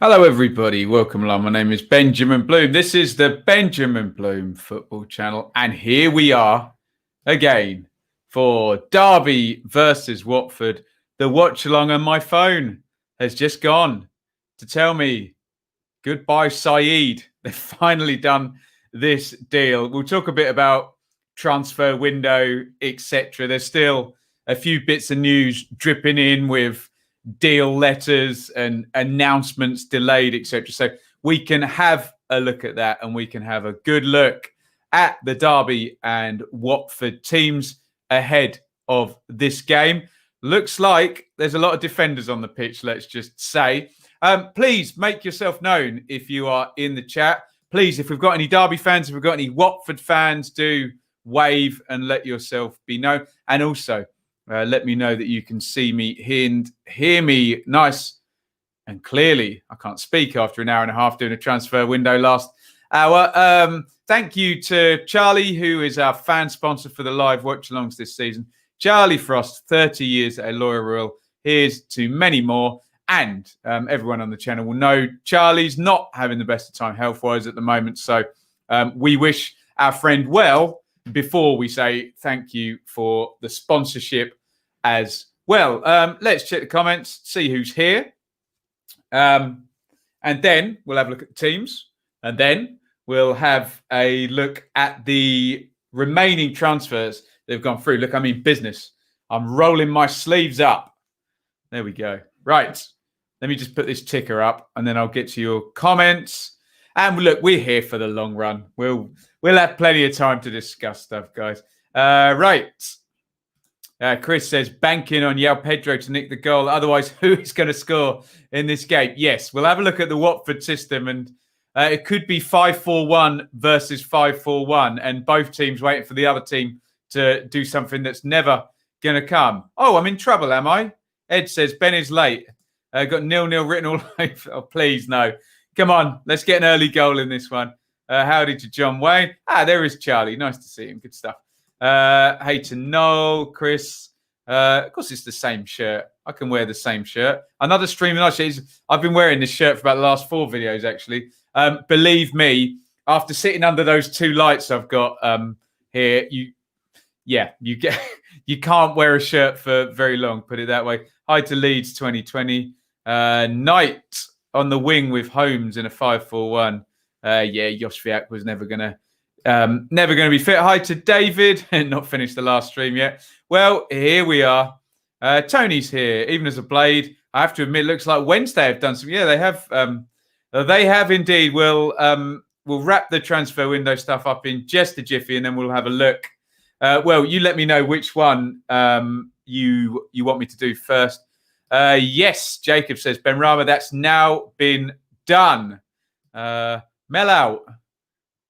Hello, everybody. Welcome along. My name is Benjamin Bloom. This is the Benjamin Bloom Football Channel. And here we are again for Derby versus Watford. The watch along on my phone has just gone to tell me goodbye, Saeed. They've finally done this deal. We'll talk a bit about transfer window, etc. There's still a few bits of news dripping in with deal letters and announcements delayed, etc. So we can have a look at that, and we can have a good look at the Derby and Watford teams ahead of this game. Looks like there's a lot of defenders on the pitch, let's just say. Please make yourself known if you are in the chat. Please, if we've got any Derby fans, if we've got any Watford fans, do wave and let yourself be known. And also, let me know that you can see me, hear me nice and clearly. I can't speak after an hour and a half doing a transfer window last hour. Thank you to Charlie, who is our fan sponsor for the live watch-alongs this season. Charlie Frost, 30 years at a Loyal Royal. Here's to many more. And everyone on the channel will know Charlie's not having the best of time health-wise at the moment. So we wish our friend well before we say thank you for the sponsorship as well. Let's check the comments, see who's here. And then we'll have a look at the teams. And then we'll have a look at the remaining transfers that have gone through. Look, I'm in business. I'm rolling my sleeves up. There we go. Right. Let me just put this ticker up and then I'll get to your comments. And look, we're here for the long run. We'll have plenty of time to discuss stuff, guys. Right. Chris says, banking on João Pedro to nick the goal. Otherwise, who is going to score in this game? Yes, we'll have a look at the Watford system. And it could be 5-4-1 versus 5-4-1. And both teams waiting for the other team to do something that's never going to come. Oh, I'm in trouble, am I? Ed says, Ben is late. Got 0-0 written all over. Oh, please, no. Come on, let's get an early goal in this one. Howdy to John Wayne. There is Charlie. Nice to see him. Good stuff. Hey to Noel, Chris. Of course, it's the same shirt. I can wear the same shirt. Another streaming night shirt. I've been wearing this shirt for about the last 4 videos, actually. Believe me, after sitting under those 2 lights I've got here, you can't wear a shirt for very long, put it that way. Hi to Leeds 2020. Knight on the wing with Holmes in a 5-4-1. Josh Viak was never gonna be fit. Hi to David, not finished the last stream yet. Well, here we are. Tony's here, even as a blade. I have to admit, looks like Wednesday have done some. Yeah, they have. They have indeed. We'll wrap the transfer window stuff up in just a jiffy, and then we'll have a look. Well, you let me know which one you want me to do first. Yes, Jacob says, Ben Rama, that's now been done. Mel out.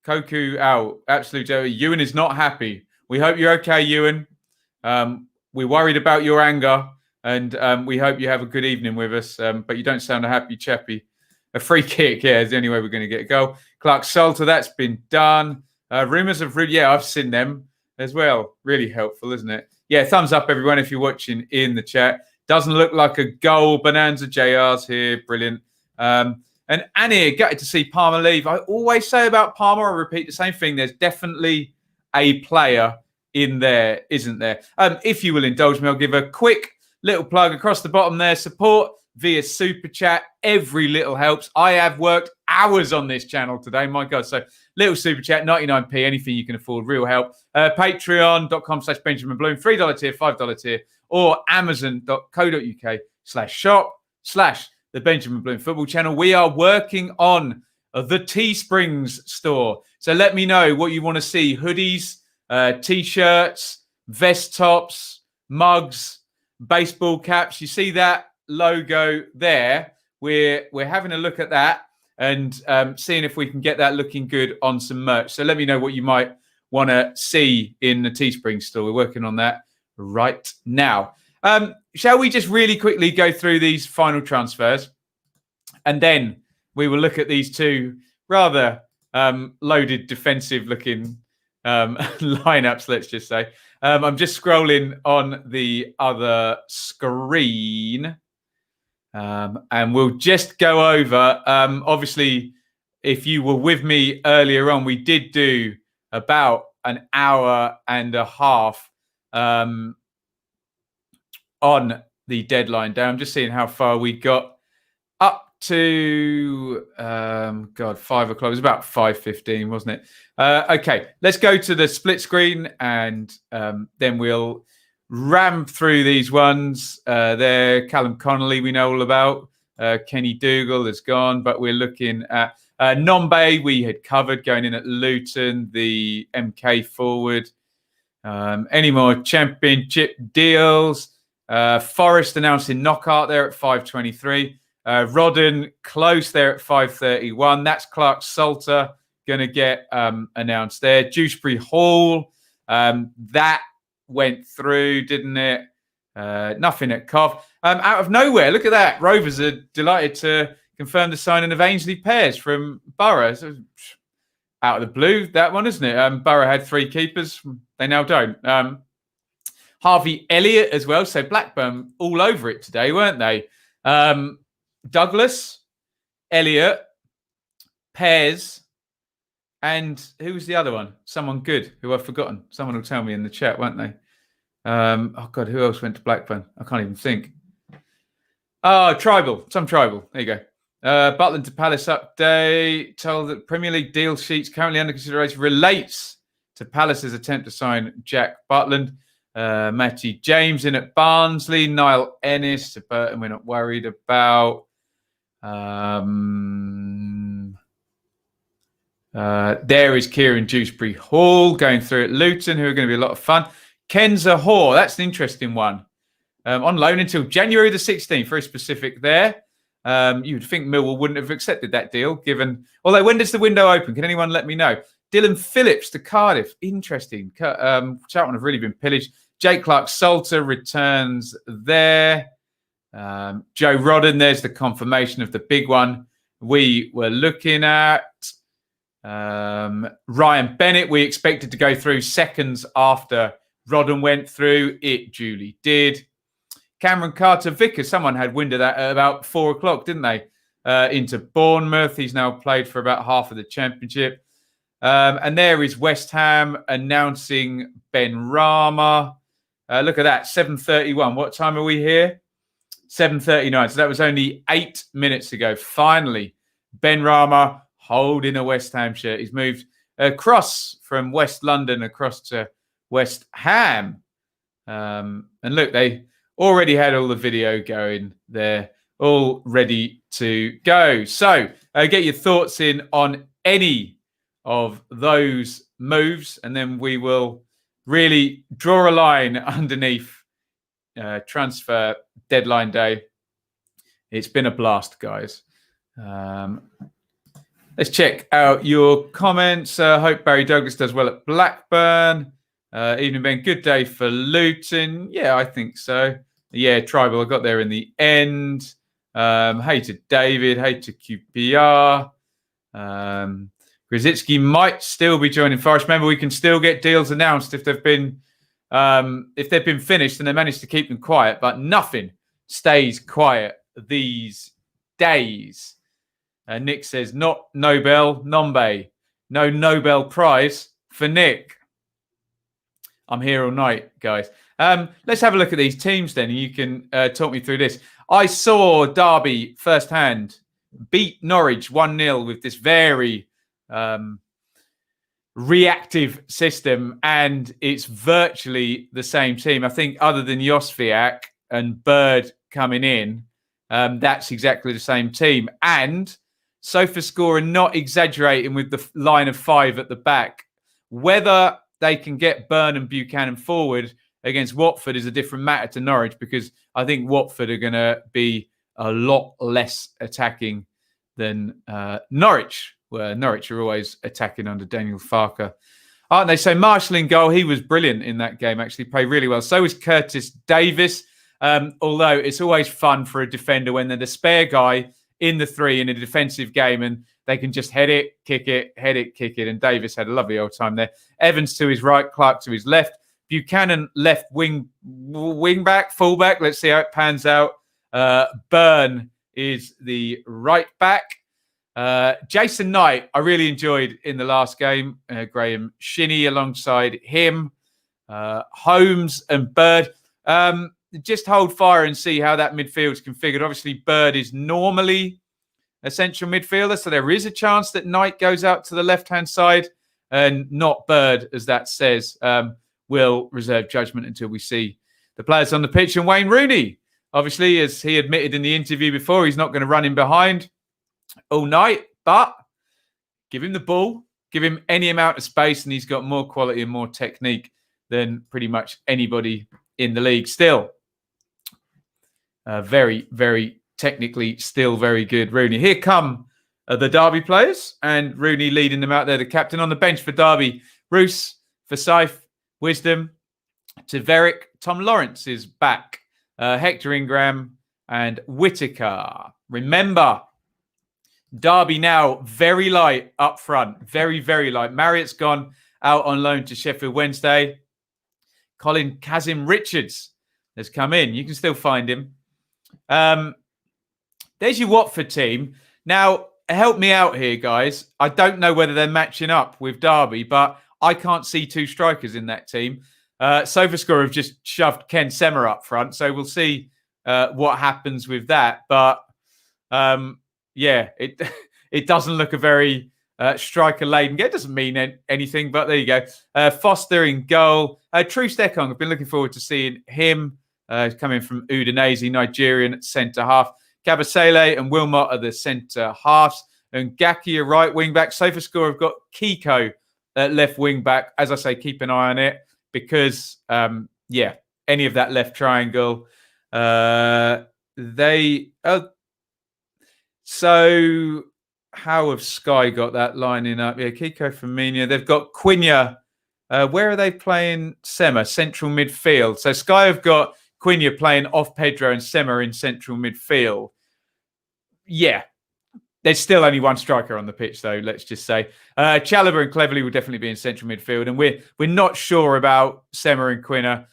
Koku out. Absolute Joey. Ewan is not happy. We hope you're okay, Ewan. We're worried about your anger, and we hope you have a good evening with us. But you don't sound a happy chappy. A free kick, yeah, is the only way we're going to get a goal. Clark Salter, that's been done. Rumours of Ruth, yeah, I've seen them as well. Really helpful, isn't it? Yeah, thumbs up, everyone, if you're watching in the chat. Doesn't look like a goal. Bonanza JR's here. Brilliant. And Annie, gutted to see Palmer leave. I always say about Palmer, I repeat the same thing. There's definitely a player in there, isn't there? If you will indulge me, I'll give a quick little plug across the bottom there. Support via Super Chat. Every little helps. I have worked hours on this channel today. My God. So little Super Chat, 99p, anything you can afford, real help. Patreon.com/Benjamin Bloom, $3 tier, $5 tier, or Amazon.co.uk/shop/the Benjamin Bloom Football Channel. We are working on the Teesprings store. So let me know what you want to see. Hoodies, T-shirts, vest tops, mugs, baseball caps. You see that logo there? We're having a look at that and seeing if we can get that looking good on some merch. So let me know what you might want to see in the Teesprings store. We're working on that right now. Shall we just really quickly go through these final transfers? And then we will look at these 2 rather loaded defensive-looking lineups, let's just say. I'm just scrolling on the other screen. And we'll just go over, obviously, if you were with me earlier on, we did do about an hour and a half on the deadline day. I'm just seeing how far we got up to, 5 o'clock. It was about 5:15, wasn't it? Okay, let's go to the split screen and then we'll ram through these ones. There, Callum Connolly, we know all about. Kenny Dougal has gone, but we're looking at Nombe, we had covered going in at Luton, the MK forward. Any more championship deals? Forest announcing knockout there at 5:23. Rodden close there at 5:31. That's Clark Salter going to get announced there. Dewsbury Hall, that went through, didn't it? Nothing at Cov. Out of nowhere, look at that. Rovers are delighted to confirm the signing of Ainsley Pears from Borough. So, out of the blue, that one, isn't it? Borough had 3 keepers. They now don't. Harvey Elliott as well. So Blackburn all over it today, weren't they? Douglas, Elliott, Pears, and who was the other one? Someone good who I've forgotten. Someone will tell me in the chat, won't they? Oh, God, who else went to Blackburn? I can't even think. Oh, Tribal. Some Tribal. There you go. Butland to Palace update. Told that Premier League deal sheets currently under consideration relates to Palace's attempt to sign Jack Butland. Matty James in at Barnsley. Niall Ennis to Burton we're not worried about. There is Kieran Dewsbury Hall going through at Luton, who are going to be a lot of fun. Kenza Hoare, that's an interesting one. On loan until January the 16th, very specific there. You'd think Millwall wouldn't have accepted that deal, given... Although, when does the window open? Can anyone let me know? Dylan Phillips to Cardiff. Interesting. Cheltenham have really been pillaged. Jake Clark-Salter returns there. Joe Rodden, there's the confirmation of the big one we were looking at. Ryan Bennett, we expected to go through seconds after Rodden went through. It duly did. Cameron Carter-Vickers, someone had wind of that at about 4 o'clock, didn't they? Into Bournemouth. He's now played for about half of the championship. And there is West Ham announcing Ben Rama. Look at that, 7:31. What time are we here? 7:39. So that was only 8 minutes ago. Finally, Ben Rama holding a West Ham shirt. He's moved across from West London across to West Ham. And look, they already had all the video going there, all ready to go. So get your thoughts in on any of those moves, and then we will really draw a line underneath transfer deadline day. It's been a blast, guys. Let's check out your comments. Hope Barry Douglas does well at Blackburn. Evening, Ben. Good day for Luton. Yeah, I think so. Yeah, Tribal, I got there in the end. Hey to David. Hey to QPR. Grzycki might still be joining Forest. Remember, we can still get deals announced if they've been finished and they managed to keep them quiet. But nothing stays quiet these days. Nick says, not Nobel, Nombe. No Nobel Prize for Nick. I'm here all night, guys. Let's have a look at these teams then. You can talk me through this. I saw Derby firsthand beat Norwich 1-0 with this very reactive system, and it's virtually the same team. I think other than Josviak and Bird coming in, that's exactly the same team. And SofaScore are not exaggerating with the line of 5 at the back. Whether they can get Byrne and Buchanan forward against Watford is a different matter to Norwich, because I think Watford are going to be a lot less attacking than Norwich, where Norwich are always attacking under Daniel Farker, aren't they? So Marshall in goal, he was brilliant in that game, actually played really well. So was Curtis Davis, although it's always fun for a defender when they're the spare guy in the 3 in a defensive game and they can just head it, kick it, and Davis had a lovely old time there. Evans to his right, Clark to his left. Buchanan left wing back, full back. Let's see how it pans out. Burn is the right back. Jason Knight, I really enjoyed in the last game. Graham Shinney alongside him. Holmes and Bird. Just hold fire and see how that midfield's configured. Obviously, Bird is normally a central midfielder, so there is a chance that Knight goes out to the left-hand side and not Bird, as that says. We'll reserve judgment until we see the players on the pitch. And Wayne Rooney, obviously, as he admitted in the interview before, he's not going to run in behind all night, but give him the ball, give him any amount of space, and he's got more quality and more technique than pretty much anybody in the league. Still, very, very technically still very good, Rooney. Here come the Derby players, and Rooney leading them out there. The captain on the bench for Derby, Ruth, Forsyth, Wisdom, Taverick, Tom Lawrence is back, Hector Ingram, and Whitaker. Remember, Derby now very light up front, very, very light. Marriott's gone out on loan to Sheffield Wednesday. Colin Kazim Richards has come in. You can still find him. There's your Watford team. Now, help me out here, guys. I don't know whether they're matching up with Derby, but I can't see two strikers in that team. SofaScore have just shoved Ken Semmer up front, so we'll see what happens with that. But yeah, it doesn't look a very striker-laden game. It doesn't mean anything, but there you go. Foster in goal. Truce Ekong, I've been looking forward to seeing him coming from Udinese, Nigerian centre-half. Kabasele and Wilmot are the centre-halves. And Gaki, a right wing-back. SofaScore have got Kiko left wing-back. As I say, keep an eye on it because, yeah, any of that left triangle, so how have Sky got that lining up? Yeah, Kiko Firmino. They've got Quina. Where are they playing Semmer? Central midfield. So Sky have got Quina playing off Pedro and Semmer in central midfield. Yeah. There's still only one striker on the pitch, though, let's just say. Chalobah and Cleverley will definitely be in central midfield. And we're not sure about Semmer and Quina.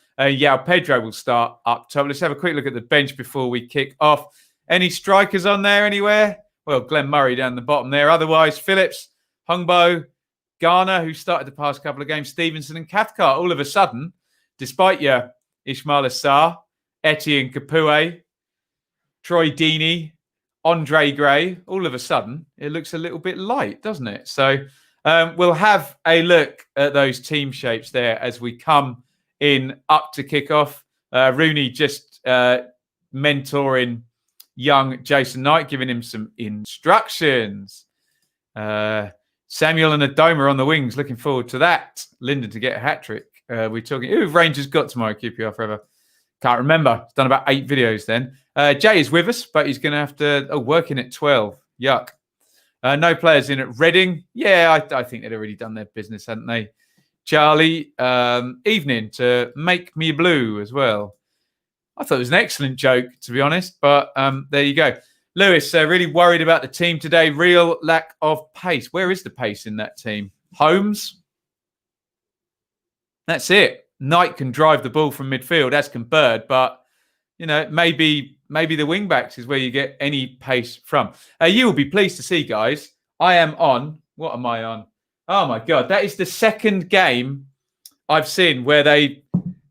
Pedro will start up top. Let's have a quick look at the bench before we kick off. Any strikers on there anywhere? Well, Glenn Murray down the bottom there. Otherwise, Phillips, Hungbo, Garner, who started the past couple of games, Stevenson and Cathcart. All of a sudden, despite your Ismail Assar, Etienne Capoue, Troy Deeney, Andre Gray, all of a sudden, it looks a little bit light, doesn't it? So we'll have a look at those team shapes there as we come in up to kickoff. Rooney just mentoring young Jason Knight, giving him some instructions. Samuel and Adoma on the wings. Looking forward to that. Lyndon to get a hat-trick. We're talking... Who have Rangers got tomorrow, QPR Forever? Can't remember. He's done about 8 videos then. Jay is with us, but he's going to have to... working at 12. Yuck. No players in at Reading. Yeah, I think they'd already done their business, hadn't they? Charlie, evening to Make Me Blue as well. I thought it was an excellent joke, to be honest, but there you go. Lewis, really worried about the team today. Real lack of pace. Where is the pace in that team? Holmes? That's it. Knight can drive the ball from midfield, as can Bird, but, you know, maybe the wing-backs is where you get any pace from. You will be pleased to see, guys, I am on... What am I on? Oh, my God. That is the second game I've seen where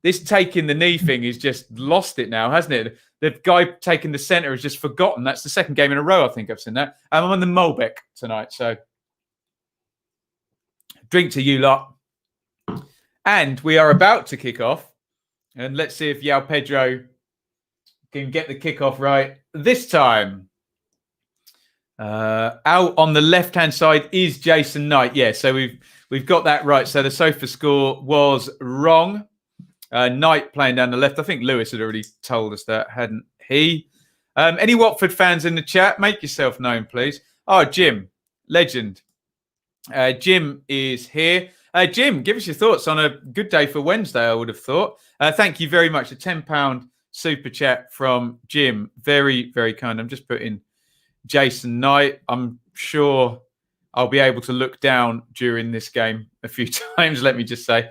this taking the knee thing is just lost it now, hasn't it? The guy taking the centre has just forgotten. That's the second game in a row I think I've seen that. I'm on the Molbeck tonight, so drink to you lot. And we are about to kick off. And let's see if João Pedro can get the kickoff right this time. Out on the left-hand side is Jason Knight. Yeah, so we've got that right. So the SofaScore was wrong. Knight playing down the left. I think Lewis had already told us that, hadn't he? Any Watford fans in the chat, make yourself known, please. Oh, Jim, legend. Jim is here. Jim, give us your thoughts on a good day for Wednesday, I would have thought. Thank you very much. A £10 super chat from Jim. Very, very kind. I'm just putting Jason Knight. I'm sure I'll be able to look down during this game a few times, let me just say.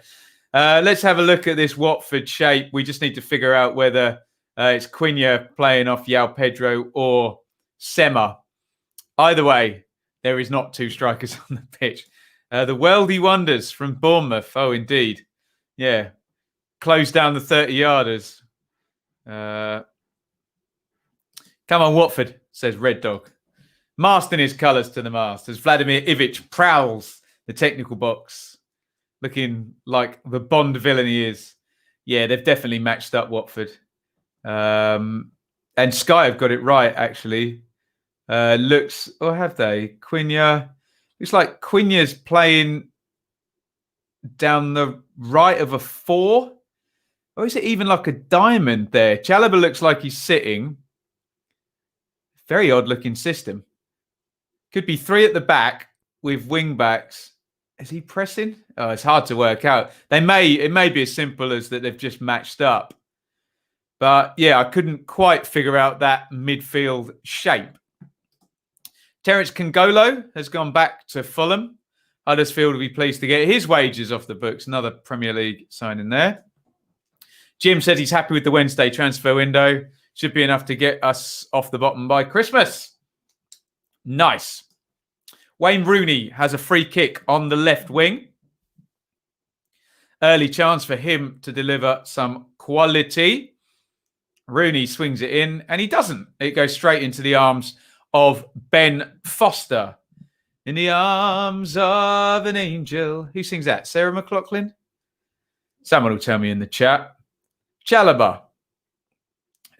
Let's have a look at this Watford shape. We just need to figure out whether it's Quina playing off João Pedro or Sema. Either way, there is not two strikers on the pitch. The Worldy Wonders from Bournemouth. Oh, indeed. Yeah. Close down the 30-yarders. Come on, Watford, says Red Dog. Masting his colours to the mast as Vladimir Ivic prowls the technical box, looking like the Bond villain he is. Yeah, they've definitely matched up Watford. And Sky have got it right, actually. Looks, or have they? Quina. Looks like Quina's playing down the right of a 4. Or is it even like a diamond there? Chalobah looks like he's sitting. Very odd looking system. Could be 3 at the back with wing backs. Is he pressing? Oh, it's hard to work out. It may be as simple as that they've just matched up. But yeah, I couldn't quite figure out that midfield shape. Terence Kongolo has gone back to Fulham. Huddersfield will be pleased to get his wages off the books. Another Premier League signing there. Jim said he's happy with the Wednesday transfer window. Should be enough to get us off the bottom by Christmas. Nice. Wayne Rooney has a free kick on the left wing. Early chance for him to deliver some quality. Rooney swings it in, and he doesn't. It goes straight into the arms of Ben Foster. In the arms of an angel. Who sings that? Sarah McLachlan? Someone will tell me in the chat. Chalobah.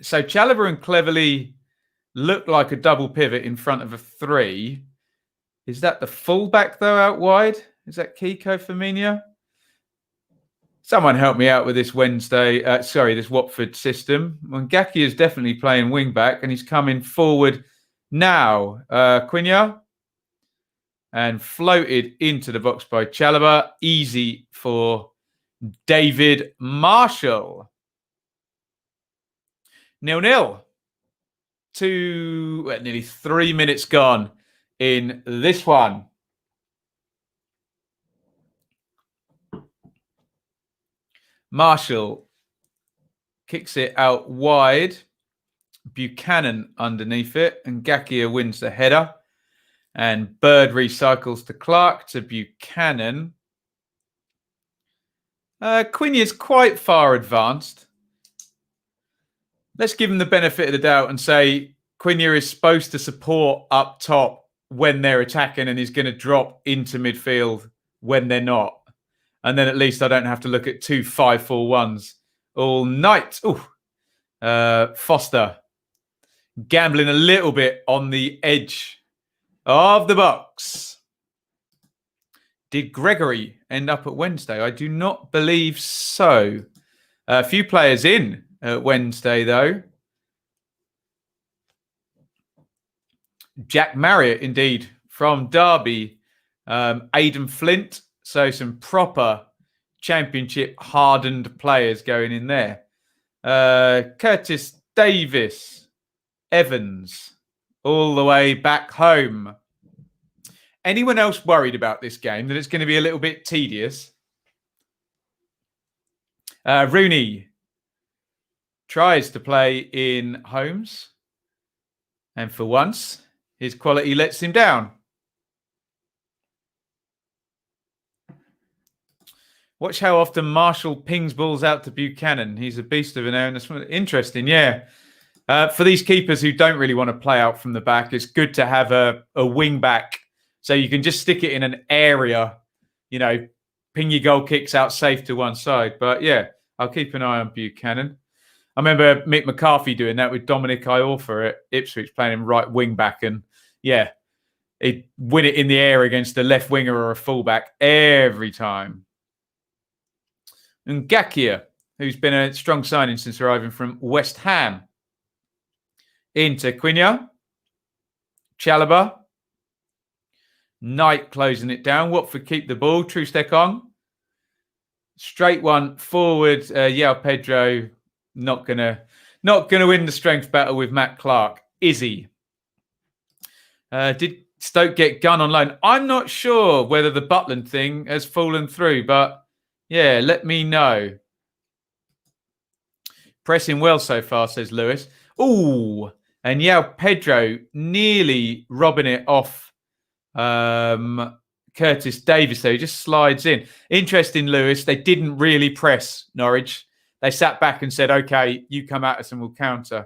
So Chalobah and Cleverley look like a double pivot in front of a 3. Is that the fullback, though, out wide? Is that Kiko Firmino? Someone help me out with this this Watford system. Ngaki is definitely playing wing back, and he's coming forward now. Quina. And floated into the box by Chalobah. Easy for David Marshall. 0-0. Nearly 3 minutes gone in this one. Marshall kicks it out wide. Buchanan underneath it. And Ngakia wins the header. And Bird recycles to Clark to Buchanan. Quinn is quite far advanced. Let's give him the benefit of the doubt and say Quina is supposed to support up top when they're attacking and is going to drop into midfield when they're not. And then at least I don't have to look at 2 5-4-1s all night. Foster gambling a little bit on the edge of the box. Did Gregory end up at Wednesday? I do not believe so. A few players in at Wednesday, though. Jack Marriott, indeed, from Derby. Aidan Flint. So some proper championship-hardened players going in there. Curtis Davis. Evans. All the way back home. Anyone else worried about this game, that it's going to be a little bit tedious? Rooney tries to play in Holmes. And for once, his quality lets him down. Watch how often Marshall pings balls out to Buchanan. He's a beast of an air. And interesting, yeah. For these keepers who don't really want to play out from the back, it's good to have a wing back. So you can just stick it in an area, ping your goal kicks out safe to one side. But yeah, I'll keep an eye on Buchanan. I remember Mick McCarthy doing that with Dominic Iorfa at Ipswich, playing him right wing back. And yeah, he'd win it in the air against a left winger or a fullback every time. And Ngakia, who's been a strong signing since arriving from West Ham. Into Quina. Chalobah. Knight closing it down. Watford keep the ball. Trustek on. Straight one forward. João Pedro not gonna win the strength battle with Matt Clark, is he? Did Stoke get Gunn on loan? I'm not sure whether the Butland thing has fallen through, but yeah, let me know. Pressing well so far, says Lewis. Ooh, and Pedro nearly robbing it off Curtis Davis, though. He just slides in. Interesting, Lewis. They didn't really press Norwich. They sat back and said, okay, you come at us and we'll counter.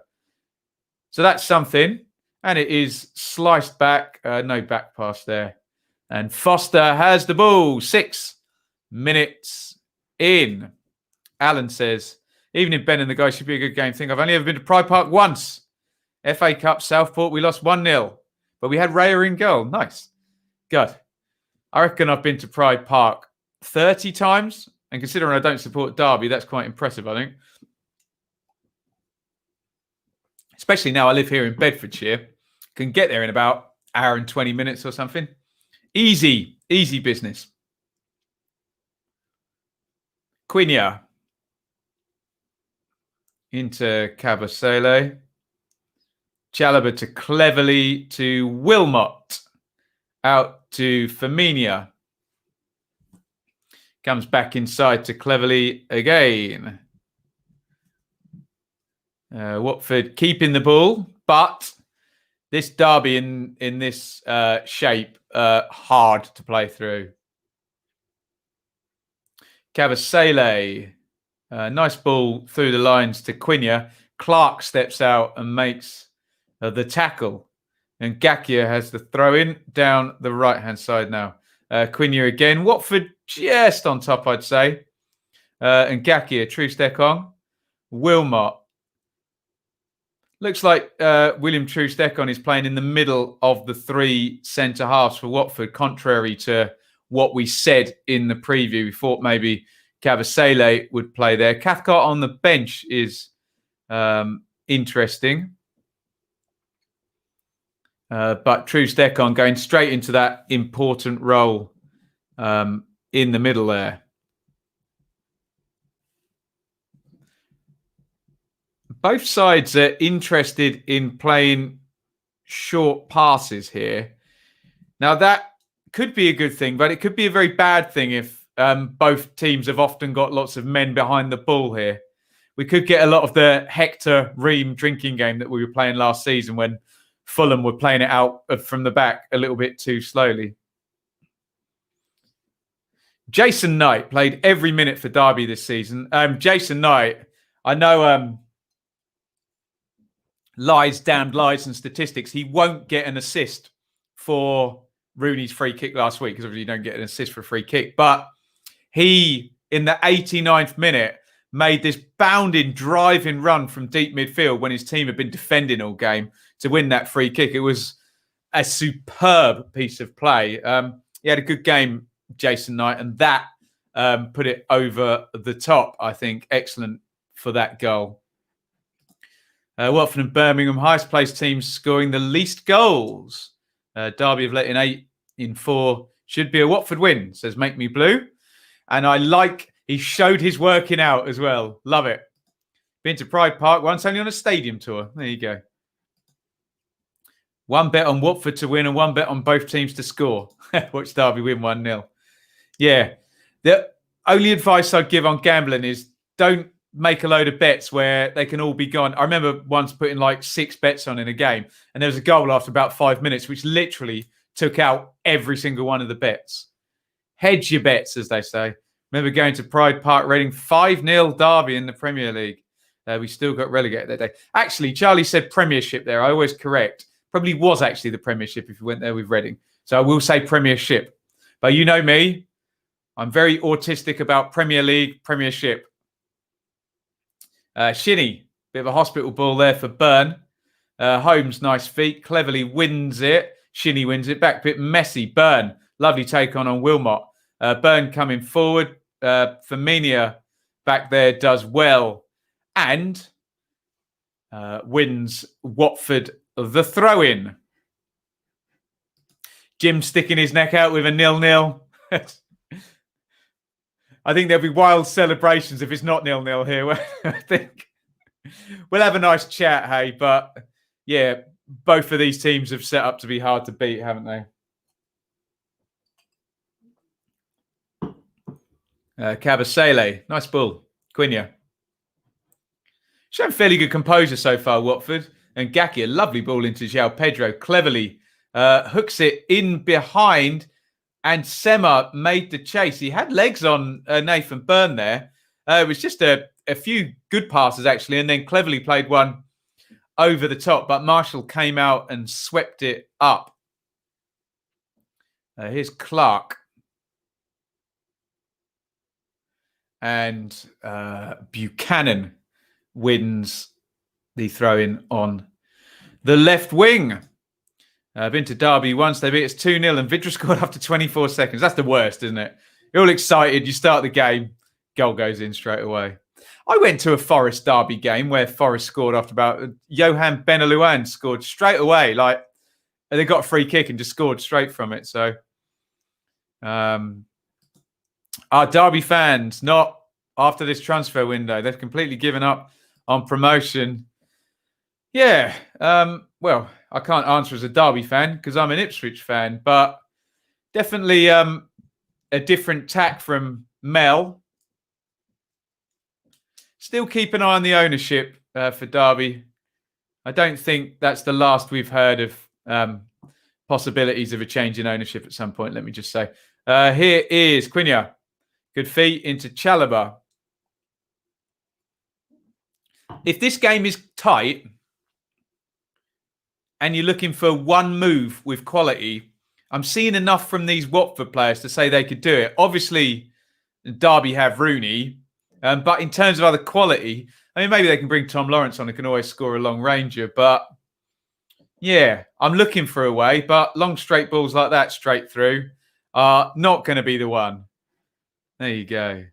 So that's something. And it is sliced back. No back pass there. And Foster has the ball. 6 minutes in. Alan says, evening, Ben and the guys, should be a good game. I've only ever been to Pride Park once. FA Cup, Southport, we lost 1-0. But we had Raya in goal. Nice. Good. I reckon I've been to Pride Park 30 times. And considering I don't support Derby, that's quite impressive, I think. Especially now I live here in Bedfordshire. Can get there in about an hour and 20 minutes or something. Easy business. Quina. Into Cavasele. Chalobah to Cleverly to Wilmot. Out to Firmina. Comes back inside to Cleverly again. Watford keeping the ball, but this derby in this shape, hard to play through. Cavasele, nice ball through the lines to Quina. Clark steps out and makes the tackle. And Gakia has the throw in down the right-hand side now. Quina again. Watford just on top, I'd say. And Gakia, true step on. Wilmot. Looks like William True-Steckon is playing in the middle of the 3 centre-halves for Watford, contrary to what we said in the preview. We thought maybe Cavasele would play there. Cathcart on the bench is interesting. But True-Steckon going straight into that important role in the middle there. Both sides are interested in playing short passes here. Now, that could be a good thing, but it could be a very bad thing if both teams have often got lots of men behind the ball here. We could get a lot of the Hector Ream drinking game that we were playing last season when Fulham were playing it out from the back a little bit too slowly. Jason Knight played every minute for Derby this season. Jason Knight, I know... damned lies and statistics. He won't get an assist for Rooney's free kick last week because obviously you don't get an assist for a free kick. But he, in the 89th minute, made this bounding, driving run from deep midfield when his team had been defending all game to win that free kick. It was a superb piece of play. He had a good game, Jason Knight, and that put it over the top, I think. Excellent for that goal. Watford and Birmingham, highest placed teams scoring the least goals. Derby have let in 8 in 4. Should be a Watford win, says Make Me Blue. And I like, he showed his working out as well. Love it. Been to Pride Park once, only on a stadium tour. There you go. 1 bet on Watford to win and 1 bet on both teams to score. Watch Derby win 1-0. Yeah. The only advice I'd give on gambling is don't make a load of bets where they can all be gone. I remember once putting like 6 bets on in a game and there was a goal after about 5 minutes, which literally took out every single one of the bets. Hedge your bets, as they say. Remember going to Pride Park, Reading 5-0 Derby in the Premier League. We still got relegated that day. Actually, Charlie said Premiership there. I always correct. Probably was actually the Premiership if you went there with Reading. So I will say Premiership. But you know me, I'm very autistic about Premier League, Premiership. Shinny, bit of a hospital ball there for Burn. Holmes, nice feet, cleverly wins it. Shinny wins it back, bit messy. Burn, lovely take on Wilmot. Burn coming forward. Firmina back there does well and wins Watford the throw-in. Jim sticking his neck out with a 0-0. I think there'll be wild celebrations if it's not 0-0 here. I think we'll have a nice chat, hey. But yeah, both of these teams have set up to be hard to beat, haven't they? Cavasele, nice ball. Quina. Shown fairly good composure so far, Watford. And Gaki, a lovely ball into João Pedro, cleverly hooks it in behind. And Sema made the chase. He had legs on Nathan Burn there. It was just a few good passes, actually, and then cleverly played one over the top. But Marshall came out and swept it up. Here's Clark. And Buchanan wins the throw-in on the left wing. I've been to Derby once. They beat us 2-0 and Vidra scored after 24 seconds. That's the worst, isn't it? You're all excited. You start the game. Goal goes in straight away. I went to a Forest Derby game where Forest scored after about... Johan Benalouan scored straight away. Like, they got a free kick and just scored straight from it. So, our Derby fans, not after this transfer window. They've completely given up on promotion. Yeah. Well, I can't answer as a Derby fan because I'm an Ipswich fan, but definitely a different tack from Mel. Still keep an eye on the ownership for Derby. I don't think that's the last we've heard of possibilities of a change in ownership at some point, let me just say. Here is Quinya. Good feet into Chalobah. If this game is tight and you're looking for one move with quality, I'm seeing enough from these Watford players to say they could do it. Obviously, Derby have Rooney, but in terms of other quality, I mean, maybe they can bring Tom Lawrence on who can always score a long ranger. But yeah, I'm looking for a way, but long straight balls like that straight through are not going to be the one. There you go.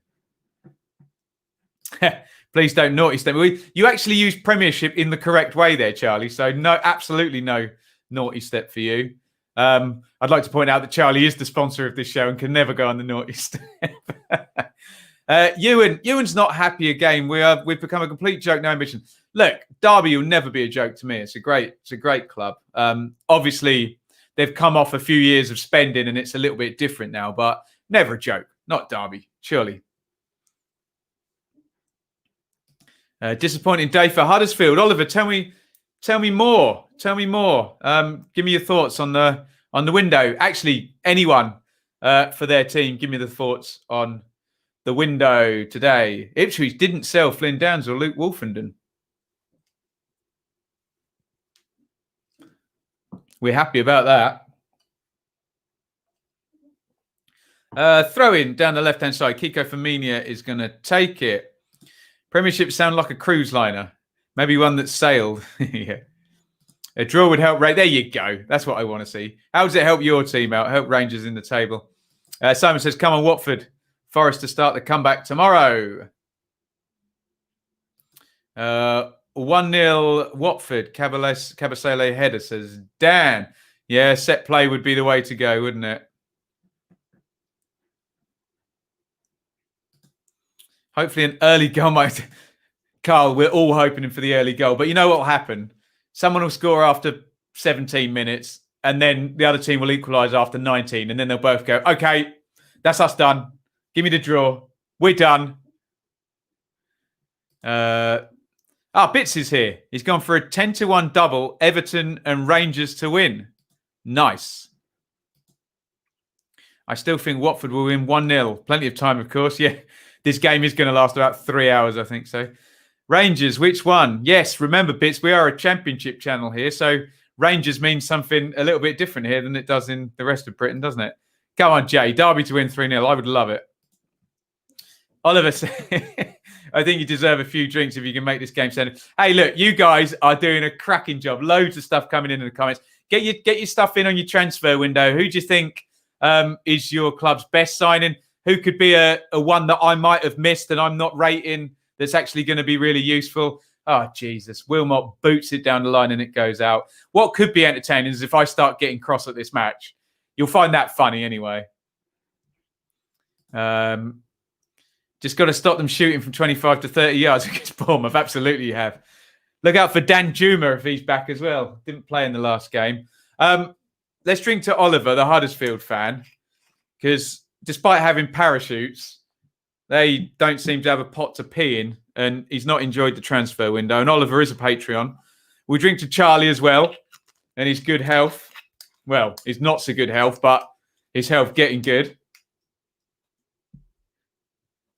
Please don't naughty step. You actually used Premiership in the correct way there, Charlie. So no, absolutely no naughty step for you. I'd like to point out that Charlie is the sponsor of this show and can never go on the naughty step. Ewan's not happy again. We've become a complete joke. No ambition. Look, Derby will never be a joke to me. It's a great club. Obviously, they've come off a few years of spending and it's a little bit different now, but never a joke. Not Derby, surely. Disappointing day for Huddersfield. Oliver, tell me more. Tell me more. Give me your thoughts on the window. Actually, anyone for their team, give me the thoughts on the window today. Ipswich didn't sell Flynn Downs or Luke Wolfenden. We're happy about that. Throw in down the left-hand side. Kiko Firmino is going to take it. Premiership sound like a cruise liner. Maybe one that sailed. Yeah. A draw would help. There you go. That's what I want to see. How does it help your team out? Help Rangers in the table. Simon says, come on, Watford. Forest to start the comeback tomorrow. 1-0 Watford. Cabasele header, says Dan. Yeah, set play would be the way to go, wouldn't it? Hopefully an early goal might... Carl, we're all hoping for the early goal. But you know what will happen? Someone will score after 17 minutes and then the other team will equalise after 19 and then they'll both go, okay, that's us done. Give me the draw. We're done. Bits is here. He's gone for a 10-1 double, Everton and Rangers to win. Nice. I still think Watford will win 1-0. Plenty of time, of course. Yeah. This game is going to last about 3 hours, I think so. Rangers, which one? Yes, remember, Bits, we are a championship channel here, so Rangers means something a little bit different here than it does in the rest of Britain, doesn't it? Come on, Jay. Derby to win 3-0. I would love it. Oliver said, I think you deserve a few drinks if you can make this game sound. Hey, look, you guys are doing a cracking job. Loads of stuff coming in the comments. Get your stuff in on your transfer window. Who do you think is your club's best signing? Who could be a one that I might have missed and I'm not rating that's actually going to be really useful? Oh, Jesus. Wilmot boots it down the line and it goes out. What could be entertaining is if I start getting cross at this match. You'll find that funny anyway. Just got to stop them shooting from 25 to 30 yards against Bournemouth. Absolutely you have. Look out for Dan Juma if he's back as well. Didn't play in the last game. Let's drink to Oliver, the Huddersfield fan, because despite having parachutes, they don't seem to have a pot to pee in and he's not enjoyed the transfer window. And Oliver is a Patreon. We drink to Charlie as well and his good health. Well, his not so good health, but his health getting good.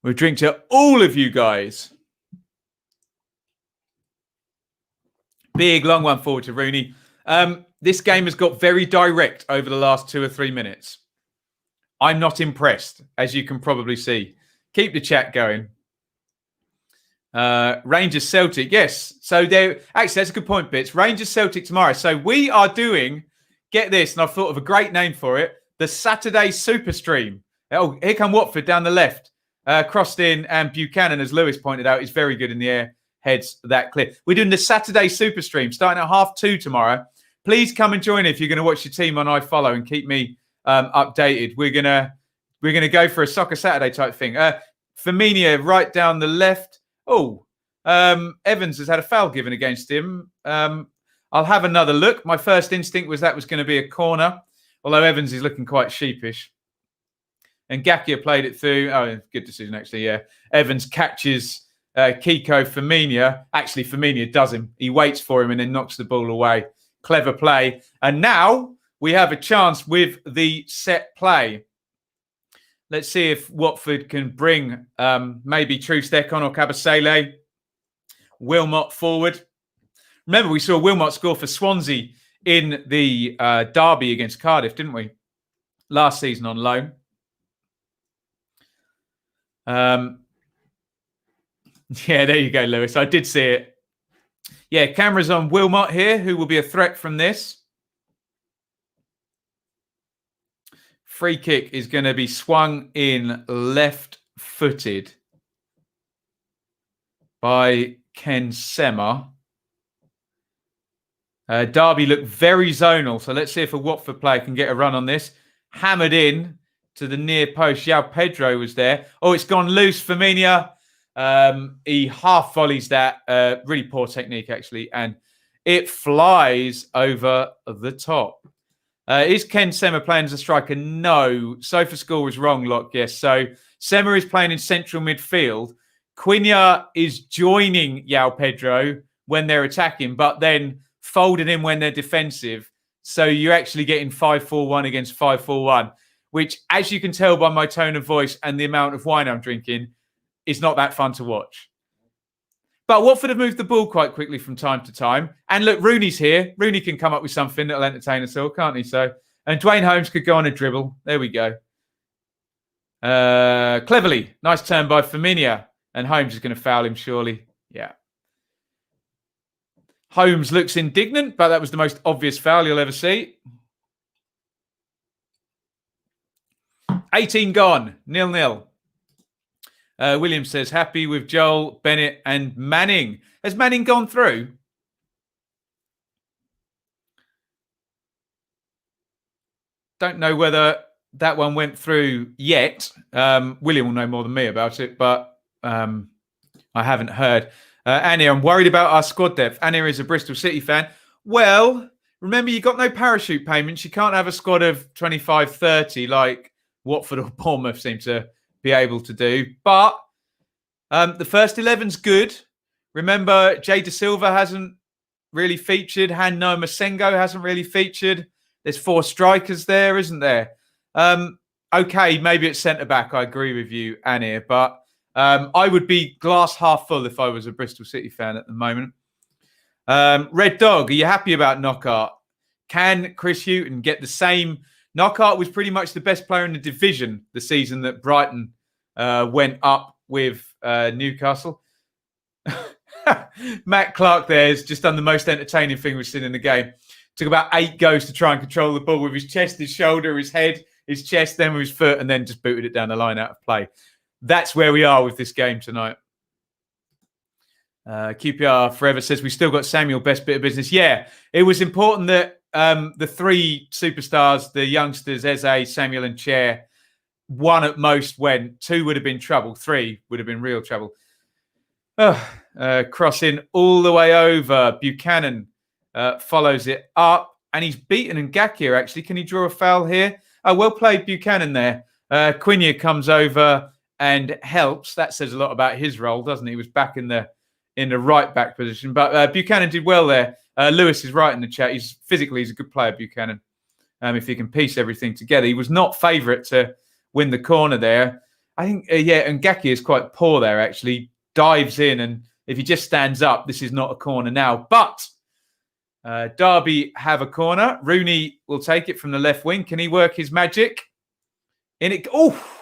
We drink to all of you guys. Big long one forward to Rooney. This game has got very direct over the last 2 or 3 minutes. I'm not impressed, as you can probably see. Keep the chat going. Rangers Celtic, yes. So there, actually, that's a good point, Bits. Rangers Celtic tomorrow. So we are doing, get this, and I've thought of a great name for it, the Saturday Super Stream. Oh, here come Watford down the left. Crossed in, and Buchanan, as Lewis pointed out, is very good in the air. Heads that clear. We're doing the Saturday Super Stream starting at 2:30 tomorrow. Please come and join if you're going to watch your team on iFollow and keep me updated. We're gonna go for a Soccer Saturday type thing. Firmino right down the left. Oh, Evans has had a foul given against him. I'll have another look. My first instinct was that was going to be a corner, although Evans is looking quite sheepish. And Gakia played it through. Oh, good decision actually. Yeah, Evans catches Kiko Firmino. Actually, Firmino does him. He waits for him and then knocks the ball away. Clever play. And now we have a chance with the set play. Let's see if Watford can bring maybe Trustekon or Kabasele. Wilmot forward. Remember, we saw Wilmot score for Swansea in the derby against Cardiff, didn't we? Last season on loan. Yeah, there you go, Lewis. I did see it. Yeah, cameras on Wilmot here, who will be a threat from this. Free kick is going to be swung in left-footed by Ken Sema. Derby look very zonal, so let's see if a Watford player can get a run on this. Hammered in to the near post. João Pedro was there. Oh, it's gone loose. Firmino. He half volleys that. Really poor technique, actually. And it flies over the top. Is Ken Sema playing as a striker? No. SofaScore was wrong, Lock. Yes. So Sema is playing in central midfield. Quina is joining João Pedro when they're attacking, but then folding in when they're defensive. So you're actually getting 5-4-1 against 5-4-1, which, as you can tell by my tone of voice and the amount of wine I'm drinking, is not that fun to watch. But Watford have moved the ball quite quickly from time to time. And look, Rooney's here. Rooney can come up with something that'll entertain us all, can't he? So, and Dwayne Holmes could go on a dribble. There we go. Cleverly. Nice turn by Firmino. And Holmes is going to foul him, surely. Yeah. Holmes looks indignant, but that was the most obvious foul you'll ever see. 18 gone. 0-0. William says, happy with Joel, Bennett and Manning. Has Manning gone through? Don't know whether that one went through yet. William will know more than me about it, but I haven't heard. Annie, I'm worried about our squad depth. Annie is a Bristol City fan. Well, remember, you got no parachute payments. You can't have a squad of 25, 30 like Watford or Bournemouth seem to be able to do. But the first 11's good. Remember, Jay Da Silva hasn't really featured. Hanno Masengo hasn't really featured. There's 4 strikers there, isn't there? Okay, maybe it's centre-back. I agree with you, Anir. But I would be glass half full if I was a Bristol City fan at the moment. Red Dog, are you happy about Knockaert? Can Chris Hughton get the same? Knockaert was pretty much the best player in the division the season that Brighton went up with Newcastle. Matt Clark there has just done the most entertaining thing we've seen in the game. Took about 8 goes to try and control the ball with his chest, his shoulder, his head, his chest, then with his foot, and then just booted it down the line out of play. That's where we are with this game tonight. QPR Forever says we still got Samuel, best bit of business. Yeah, it was important that the 3 superstars, the youngsters, Eze, Samuel and Chair, 1 at most went. 2 would have been trouble. 3 would have been real trouble. Crossing all the way over. Buchanan follows it up. And he's beaten Ngakia, actually. Can he draw a foul here? Oh, well played, Buchanan there. Quina comes over and helps. That says a lot about his role, doesn't it? He was back in the right back position. But Buchanan did well there. Lewis is right in the chat. He's a good player, Buchanan. If he can piece everything together. He was not favourite to win the corner there. I think, and Ngaki is quite poor there, actually. Dives in, and if he just stands up, this is not a corner now. But Derby have a corner. Rooney will take it from the left wing. Can he work his magic? In it. Oh!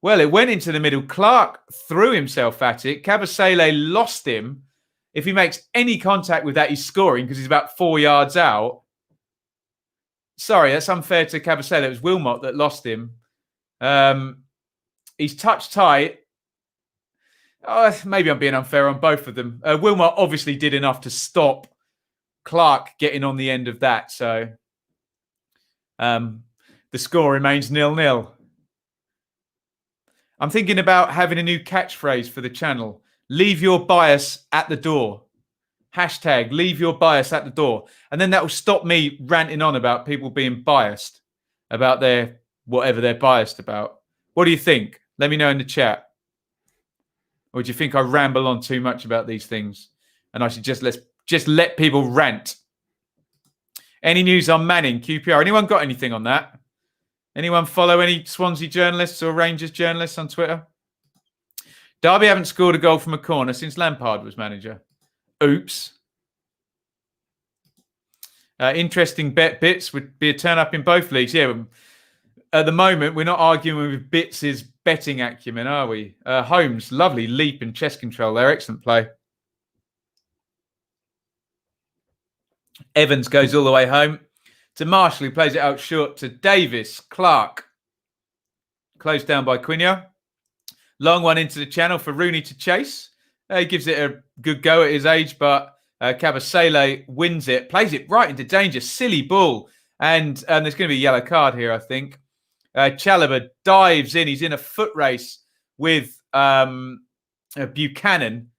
Well, it went into the middle. Clark threw himself at it. Kabasele lost him. If he makes any contact with that, he's scoring because he's about 4 yards out. Sorry, that's unfair to Kabasele. It was Wilmot that lost him. He's touched tight. Oh, maybe I'm being unfair on both of them. Wilmot obviously did enough to stop Clark getting on the end of that. So the score remains 0-0. I'm thinking about having a new catchphrase for the channel. Leave your bias at the door. Hashtag leave your bias at the door. And then that will stop me ranting on about people being biased about their whatever they're biased about. What do you think? Let me know in the chat. Or do you think I ramble on too much about these things and I should just let people rant? Any news on Manning, QPR? Anyone got anything on that? Anyone follow any Swansea journalists or Rangers journalists on Twitter? Derby haven't scored a goal from a corner since Lampard was manager. Oops. Interesting bits would be a turn up in both leagues. Yeah, at the moment, we're not arguing with Bits' betting acumen, are we? Holmes, lovely leap and chest control there. Excellent play. Evans goes all the way home to Marshall, who plays it out short to Davis. Clark. Closed down by Quinio. Long one into the channel for Rooney to chase. He gives it a good go at his age, but Kabasele wins it. Plays it right into danger. Silly ball. And there's going to be a yellow card here, I think. Chalobah dives in. He's in a foot race with Buchanan,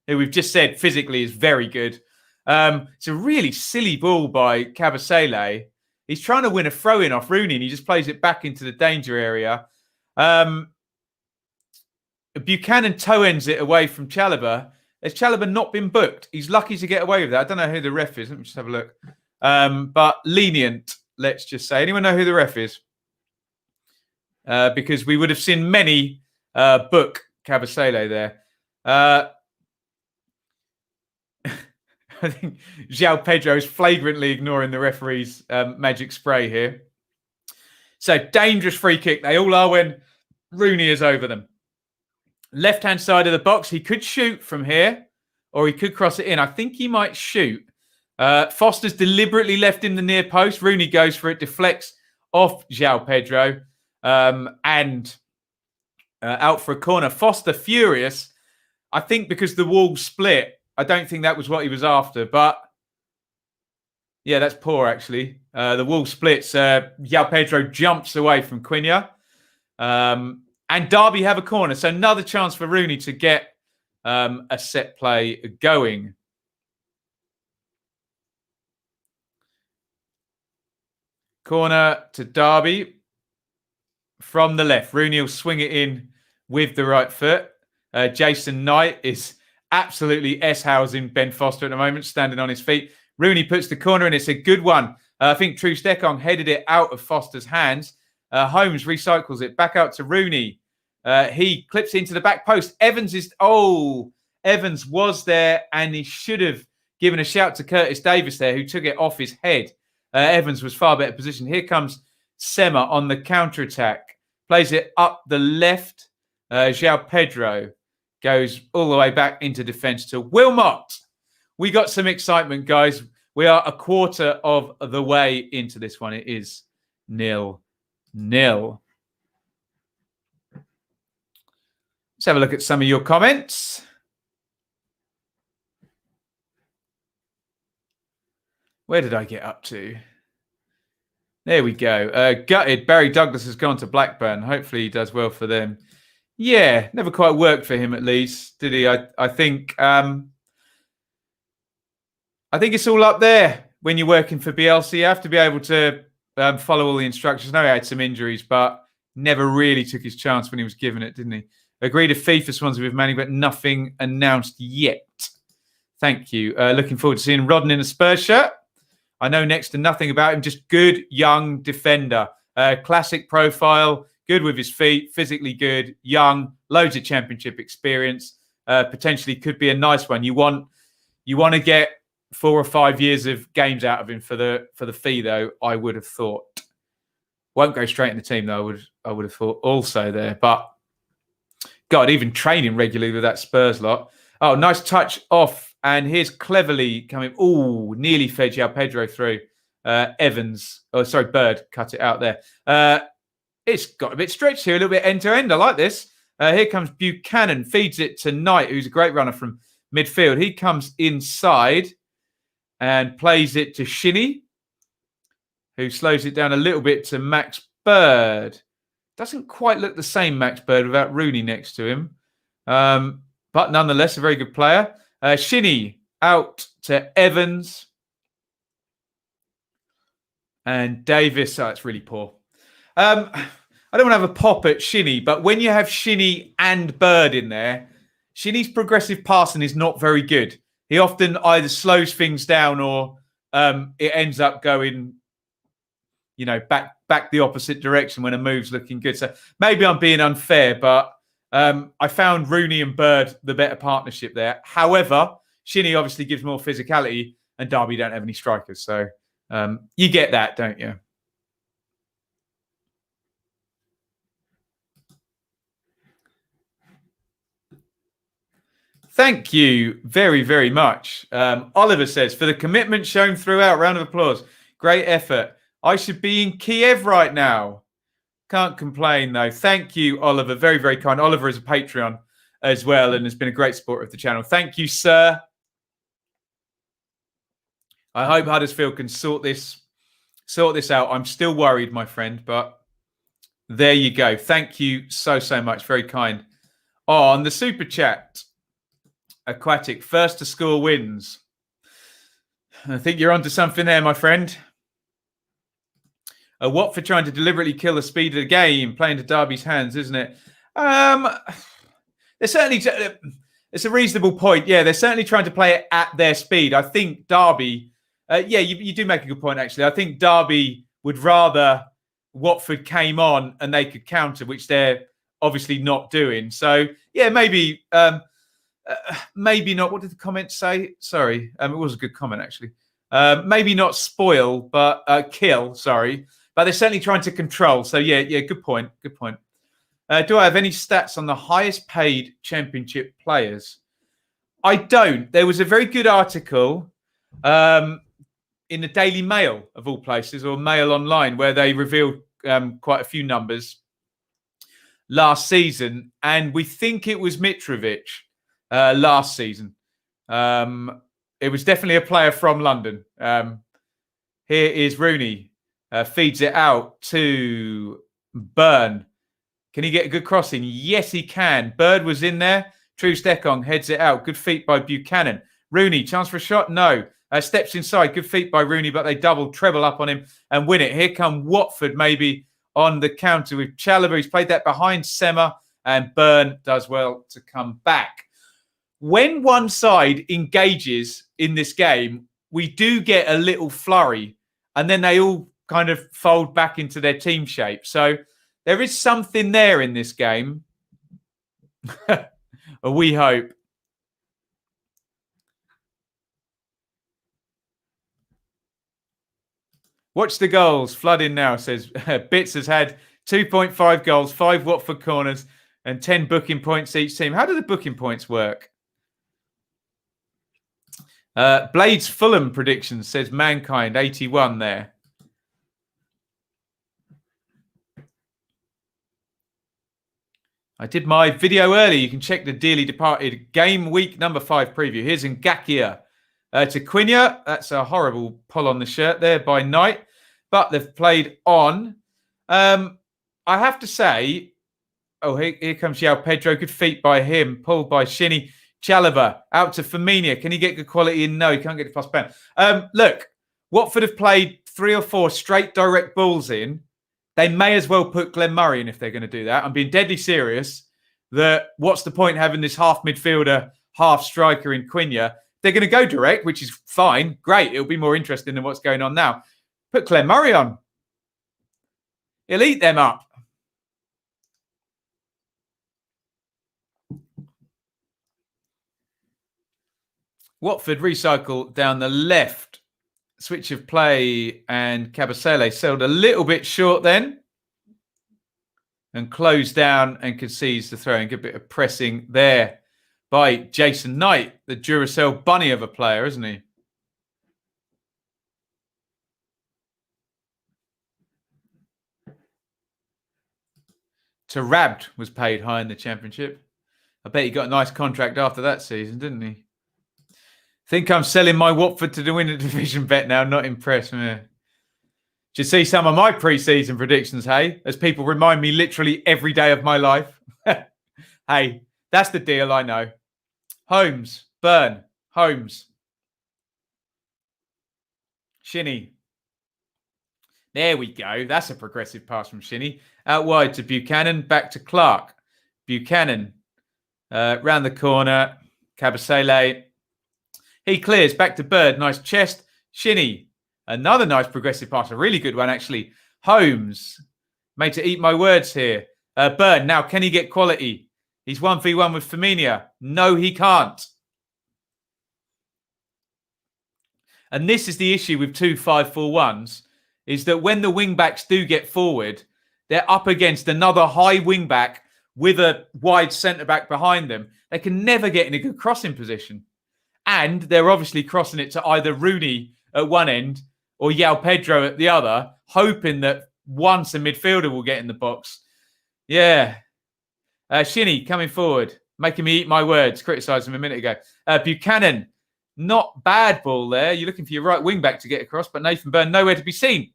who we've just said physically is very good. It's a really silly ball by Kabasele. He's trying to win a throw-in off Rooney, and he just plays it back into the danger area. Buchanan toe-ends it away from Chalobah. Has Chalobah not been booked? He's lucky to get away with that. I don't know who the ref is. Let me just have a look. But lenient, let's just say. Anyone know who the ref is? Because we would have seen many book Kabasele there. I think João Pedro is flagrantly ignoring the referee's magic spray here. So, dangerous free kick. They all are when Rooney is over them. Left-hand side of the box. He could shoot from here, or he could cross it in. I think he might shoot. Foster's deliberately left in the near post. Rooney goes for it, deflects off João Pedro, and out for a corner. Foster furious. I think because the wall split. I don't think that was what he was after, but yeah, that's poor actually. The wall splits. João Pedro jumps away from Quinio. And Derby have a corner. So another chance for Rooney to get a set play going. Corner to Derby from the left. Rooney will swing it in with the right foot. Jason Knight is absolutely S-housing Ben Foster at the moment, standing on his feet. Rooney puts the corner in. It's a good one. I think Trustekong headed it out of Foster's hands. Holmes recycles it back out to Rooney. He clips into the back post. Evans was there, and he should have given a shout to Curtis Davis there, who took it off his head. Evans was far better positioned. Here comes Sema on the counter-attack. Plays it up the left. João Pedro goes all the way back into defence to Wilmot. We got some excitement, guys. We are a quarter of the way into this one. It is 0-0. Let's have a look at some of your comments. Where did I get up to? There we go. Gutted. Barry Douglas has gone to Blackburn. Hopefully he does well for them. Yeah, never quite worked for him at least, did he? I think it's all up there when you're working for BLC. You have to be able to follow all the instructions. I know he had some injuries, but never really took his chance when he was given it, didn't he? Agreed a fee for Swansea with Manning, but nothing announced yet. Thank you. Looking forward to seeing Rodden in a Spurs shirt. I know next to nothing about him. Just good young defender. Classic profile. Good with his feet. Physically good. Young. Loads of championship experience. Potentially could be a nice one. You want to get 4 or 5 years of games out of him for the fee, though. I would have thought. Won't go straight in the team, though. I would have thought also there, but God, even training regularly with that Spurs lot. Oh, nice touch off, and here's cleverly coming. Oh, nearly fed Pedro through. Evans. Oh, sorry, Bird cut it out there. It's got a bit stretched here, a little bit end to end. I like this. Here comes Buchanan, feeds it to Knight, who's a great runner from midfield. He comes inside and plays it to Shinnie, who slows it down a little bit to Max Bird. Doesn't quite look the same, Max Bird, without Rooney next to him. But nonetheless, a very good player. Shinnie out to Evans. And Davis. Oh, it's really poor. I don't want to have a pop at Shinnie, but when you have Shinnie and Bird in there, Shinnie's progressive passing is not very good. He often either slows things down or it ends up going, back the opposite direction when a move's looking good. So maybe I'm being unfair, but I found Rooney and Bird the better partnership there. However, Shinnie obviously gives more physicality, and Derby don't have any strikers. So you get that, don't you? Thank you very, very much. Oliver says, for the commitment shown throughout, round of applause. Great effort. I should be in Kiev right now. Can't complain, though. Thank you, Oliver. Very, very kind. Oliver is a Patreon as well and has been a great supporter of the channel. Thank you, sir. I hope Huddersfield can sort this out. I'm still worried, my friend, but there you go. Thank you so, so much. Very kind. On the super chat, Aquatic, first to score wins. I think you're onto something there, my friend. Watford trying to deliberately kill the speed of the game, playing to Derby's hands, isn't it? They're certainly. It's a reasonable point. Yeah, they're certainly trying to play it at their speed. I think Derby. You do make a good point, actually. I think Derby would rather Watford came on and they could counter, which they're obviously not doing. So yeah, maybe not. What did the comment say? Sorry, it was a good comment actually. Maybe not spoil, but kill. Sorry. But they're certainly trying to control. So, yeah, good point. Good point. Do I have any stats on the highest paid championship players? I don't. There was a very good article in the Daily Mail, of all places, or Mail Online, where they revealed quite a few numbers last season. And we think it was Mitrovic last season. It was definitely a player from London. Here is Rooney. Feeds it out to Burn. Can he get a good crossing? Yes, he can. Bird was in there. Troost-Ekong heads it out. Good feet by Buchanan. Rooney, chance for a shot? No. Steps inside. Good feet by Rooney, but they treble up on him and win it. Here come Watford maybe on the counter with Chalobah. He's played that behind Sema, and Burn does well to come back. When one side engages in this game, we do get a little flurry, and then they all kind of fold back into their team shape. So there is something there in this game. We hope. Watch the goals. Flooding now, says Bits has had 2.5 goals, 5 Watford corners, and 10 booking points each team. How do the booking points work? Blades Fulham predictions, says Mankind, 81 there. I did my video early. You can check the dearly departed game week number 5 preview. Here's Ngakia to Quinya. That's a horrible pull on the shirt there by Knight. But they've played on. I have to say, here comes João Pedro. Good feet by him. Pulled by Shinnie. Chalobah out to Firmino. Can he get good quality in? No, he can't get it past Ben. Look, Watford have played 3 or 4 straight direct balls in. They may as well put Glenn Murray in if they're going to do that. I'm being deadly serious. that what's the point having this half midfielder, half striker in Quina? They're going to go direct, which is fine. Great. It'll be more interesting than what's going on now. Put Claire Murray on. He'll eat them up. Watford recycle down the left. Switch of play, and Kabasele sailed a little bit short then and closed down and concedes the throw. And good bit of pressing there by Jason Knight, the Duracell bunny of a player, isn't he? Tarabd was paid high in the Championship. I bet he got a nice contract after that season, didn't he? Think I'm selling my Watford to the winning division bet now. Not impressed, man. Should see some of my pre-season predictions, hey? As people remind me literally every day of my life. Hey, that's the deal, I know. Holmes, Burn, Holmes. Shinnie. There we go. That's a progressive pass from Shinnie. Out wide to Buchanan, back to Clark. Buchanan, round the corner. Kabasele. He clears back to Bird. Nice chest. Shinnie. Another nice progressive pass. A really good one, actually. Holmes. Made to eat my words here. Bird. Now, can he get quality? He's 1v1 with Firmino. No, he can't. And this is the issue with 2-5-4-1s, is that when the wing-backs do get forward, they're up against another high wing-back with a wide centre-back behind them. They can never get in a good crossing position. And they're obviously crossing it to either Rooney at one end or João Pedro at the other, hoping that once a midfielder will get in the box. Yeah. Shinnie coming forward, making me eat my words, criticised him a minute ago. Buchanan, not bad ball there. You're looking for your right wing back to get across, but Nathan Burn nowhere to be seen.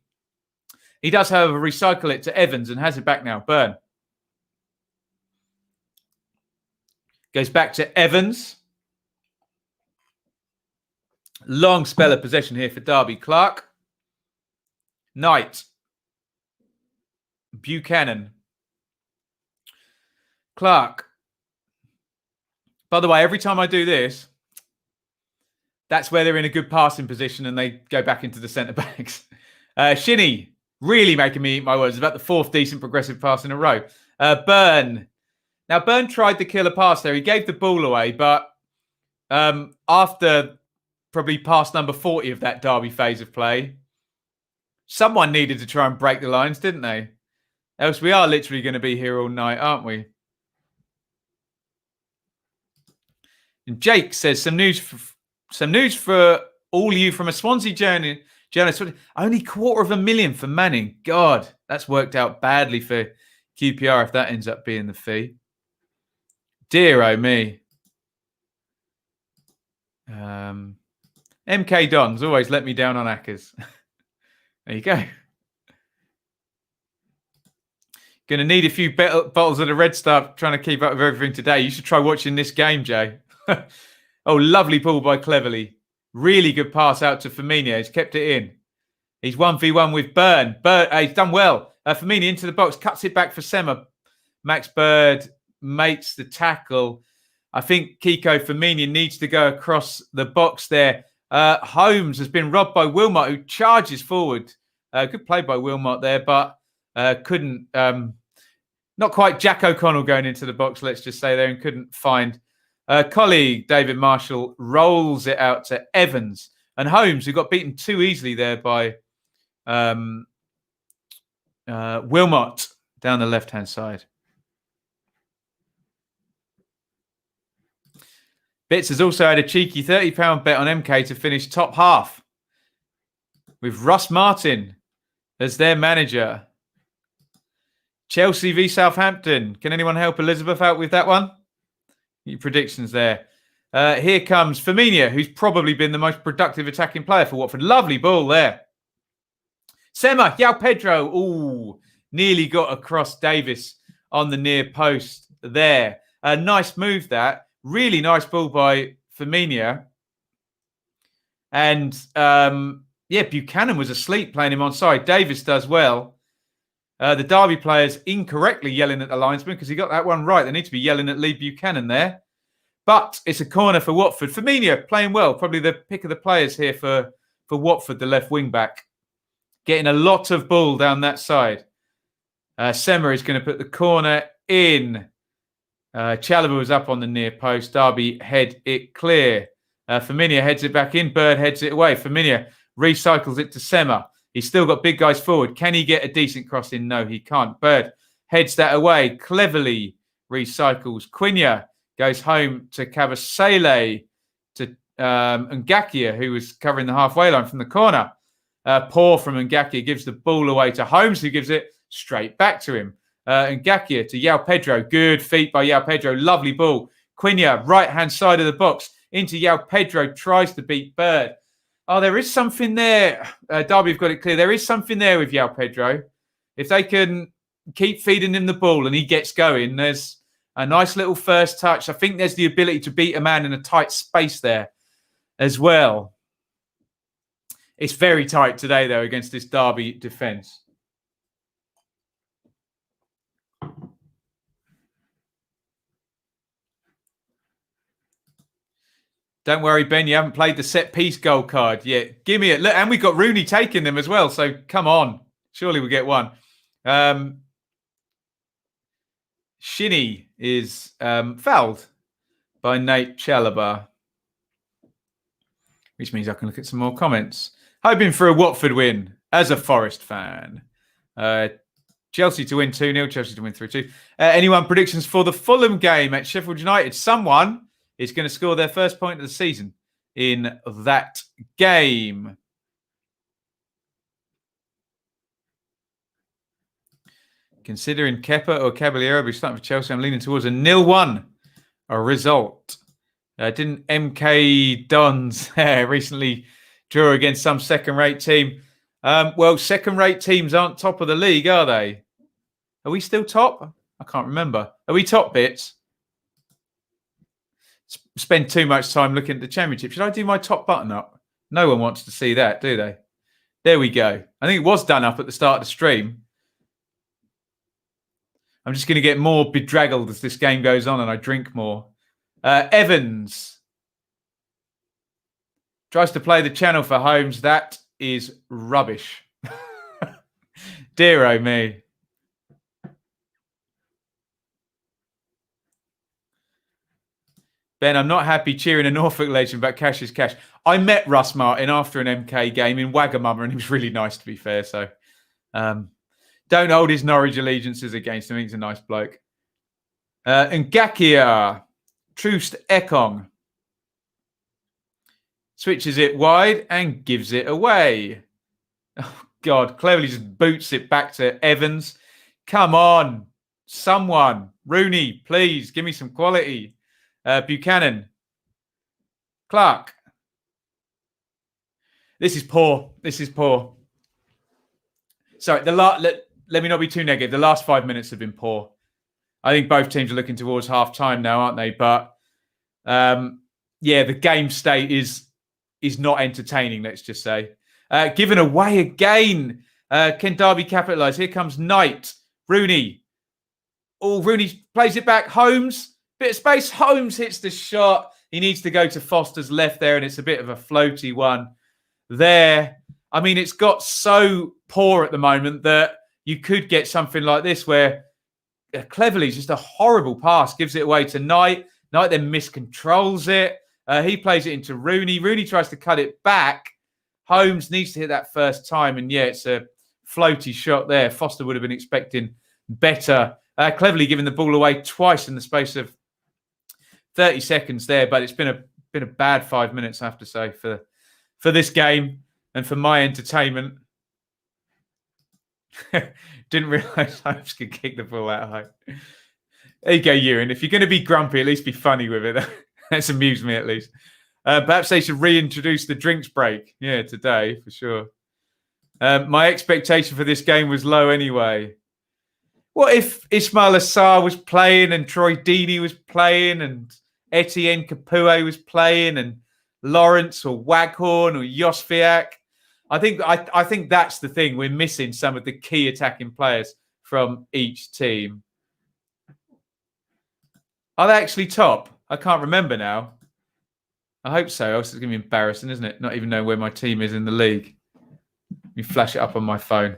He does, however, recycle it to Evans and has it back now. Burn. Goes back to Evans. Long spell of possession here for Derby. Clark. Knight. Buchanan. Clark. By the way, every time I do this, that's where they're in a good passing position and they go back into the centre-backs. Shinnie, really making me eat my words. It's about the fourth decent progressive pass in a row. Burn. Now, Burn tried the killer pass there. He gave the ball away, but after probably past number 40 of that Derby phase of play, someone needed to try and break the lines, didn't they? Else we are literally going to be here all night, aren't we? And Jake says, some news for all you from a Swansea journalist. Only $250,000 for Manning. God, that's worked out badly for QPR if that ends up being the fee. Dear oh me. MK Dons always let me down on Ackers. There you go. Going to need a few bottles of the Red Star trying to keep up with everything today. You should try watching this game, Jay. Oh, lovely ball by Cleverly. Really good pass out to Firmino. He's kept it in. He's 1v1 with Burn. He's done well. Firmino into the box. Cuts it back for Sema. Max Bird mates the tackle. I think Kiko Firmino needs to go across the box there. Holmes has been robbed by Wilmot, who charges forward. Good play by Wilmot there, but couldn't... not quite Jack O'Connell going into the box, let's just say there, and couldn't find... colleague David Marshall rolls it out to Evans. And Holmes, who got beaten too easily there by Wilmot down the left-hand side. Bits has also had a cheeky £30 bet on MK to finish top half with Russ Martin as their manager. Chelsea v Southampton. Can anyone help Elizabeth out with that one? Your predictions there. Here comes Firmino, who's probably been the most productive attacking player for Watford. Lovely ball there. Sema, João Pedro. Ooh, nearly got across Davis on the near post there. A nice move that. Really nice ball by Firmino. And, yeah, Buchanan was asleep playing him onside. Davis does well. The Derby players incorrectly yelling at the linesman because he got that one right. They need to be yelling at Lee Buchanan there. But it's a corner for Watford. Firmino playing well. Probably the pick of the players here for Watford, the left wing back. Getting a lot of ball down that side. Sema is going to put the corner in. Chalobah was up on the near post. Derby head it clear. Firmino heads it back in. Bird heads it away. Firmino recycles it to Sema. He's still got big guys forward. Can he get a decent cross in? No, he can't. Bird heads that away. Cleverly recycles. Quina goes home to Kabasele, to Ngakia, who was covering the halfway line from the corner. Poor from Ngakia, gives the ball away to Holmes, who gives it straight back to him. Ngakia to João Pedro. Good feet by João Pedro. Lovely ball. Quina, right-hand side of the box, into João Pedro, tries to beat Bird. Oh, there is something there. Derby have got it clear. There is something there with João Pedro. If they can keep feeding him the ball and he gets going, there's a nice little first touch. I think there's the ability to beat a man in a tight space there as well. It's very tight today, though, against this Derby defence. Don't worry, Ben, you haven't played the set-piece goal card yet. Give me it. Look, and we've got Rooney taking them as well, so come on. Surely we'll get one. Shinny is fouled by Nate Chalobah, which means I can look at some more comments. Hoping for a Watford win as a Forest fan. Chelsea to win 2-0, Chelsea to win 3-2. Anyone predictions for the Fulham game at Sheffield United? Someone is going to score their first point of the season in that game. Considering Kepa or Caballero be starting for Chelsea, I'm leaning towards a 0-1 result. Didn't MK Dons recently draw against some second-rate team? Well, second-rate teams aren't top of the league, are they? Are we still top? I can't remember. Are we top bits? Spend too much time looking at the Championship. Should I do my top button up? No one wants to see that, do they? There we go. I think it was done up at the start of the stream. I'm just going to get more bedraggled as this game goes on and I drink more. Evans tries to play the channel for Holmes. That is rubbish. Dear oh me. Ben, I'm not happy cheering a Norfolk legend, but cash is cash. I met Russ Martin after an MK game in Wagamama, and he was really nice, to be fair. So don't hold his Norwich allegiances against him. He's a nice bloke. Ngakia, Troost Ekong, switches it wide and gives it away. Oh, God, cleverly just boots it back to Evans. Come on, someone. Rooney, please, give me some quality. Buchanan. Clark. This is poor. This is poor. Sorry, let me not be too negative. The last 5 minutes have been poor. I think both teams are looking towards half-time now, aren't they? But, yeah, the game state is not entertaining, let's just say. Given away again. Can Derby capitalise? Here comes Knight. Rooney. Oh, Rooney plays it back. Holmes. Bit of space. Holmes hits the shot. He needs to go to Foster's left there, and it's a bit of a floaty one there. I mean, it's got so poor at the moment that you could get something like this where cleverly just a horrible pass gives it away to Knight. Knight then miscontrols it. He plays it into Rooney. Rooney tries to cut it back. Holmes needs to hit that first time, and yeah, it's a floaty shot there. Foster would have been expecting better. Cleverly giving the ball away twice in the space of 30 seconds there, but it's been a bad 5 minutes, I have to say, for this game and for my entertainment. Didn't realise Holmes could kick the ball out high. There you go, Iain. If you're going to be grumpy, at least be funny with it. That's amused me, at least. Perhaps they should reintroduce the drinks break. Yeah, today, for sure. My expectation for this game was low anyway. What if Ismail Assar was playing and Troy Deeney was playing and Etienne Capoue was playing and Lawrence or Waghorn or Josviak? I think that's the thing. We're missing some of the key attacking players. from each team. Are they actually top? I can't remember now. I hope so. Else it's going to be embarrassing, isn't it? Not even knowing where my team is in the league. Let me flash it up on my phone.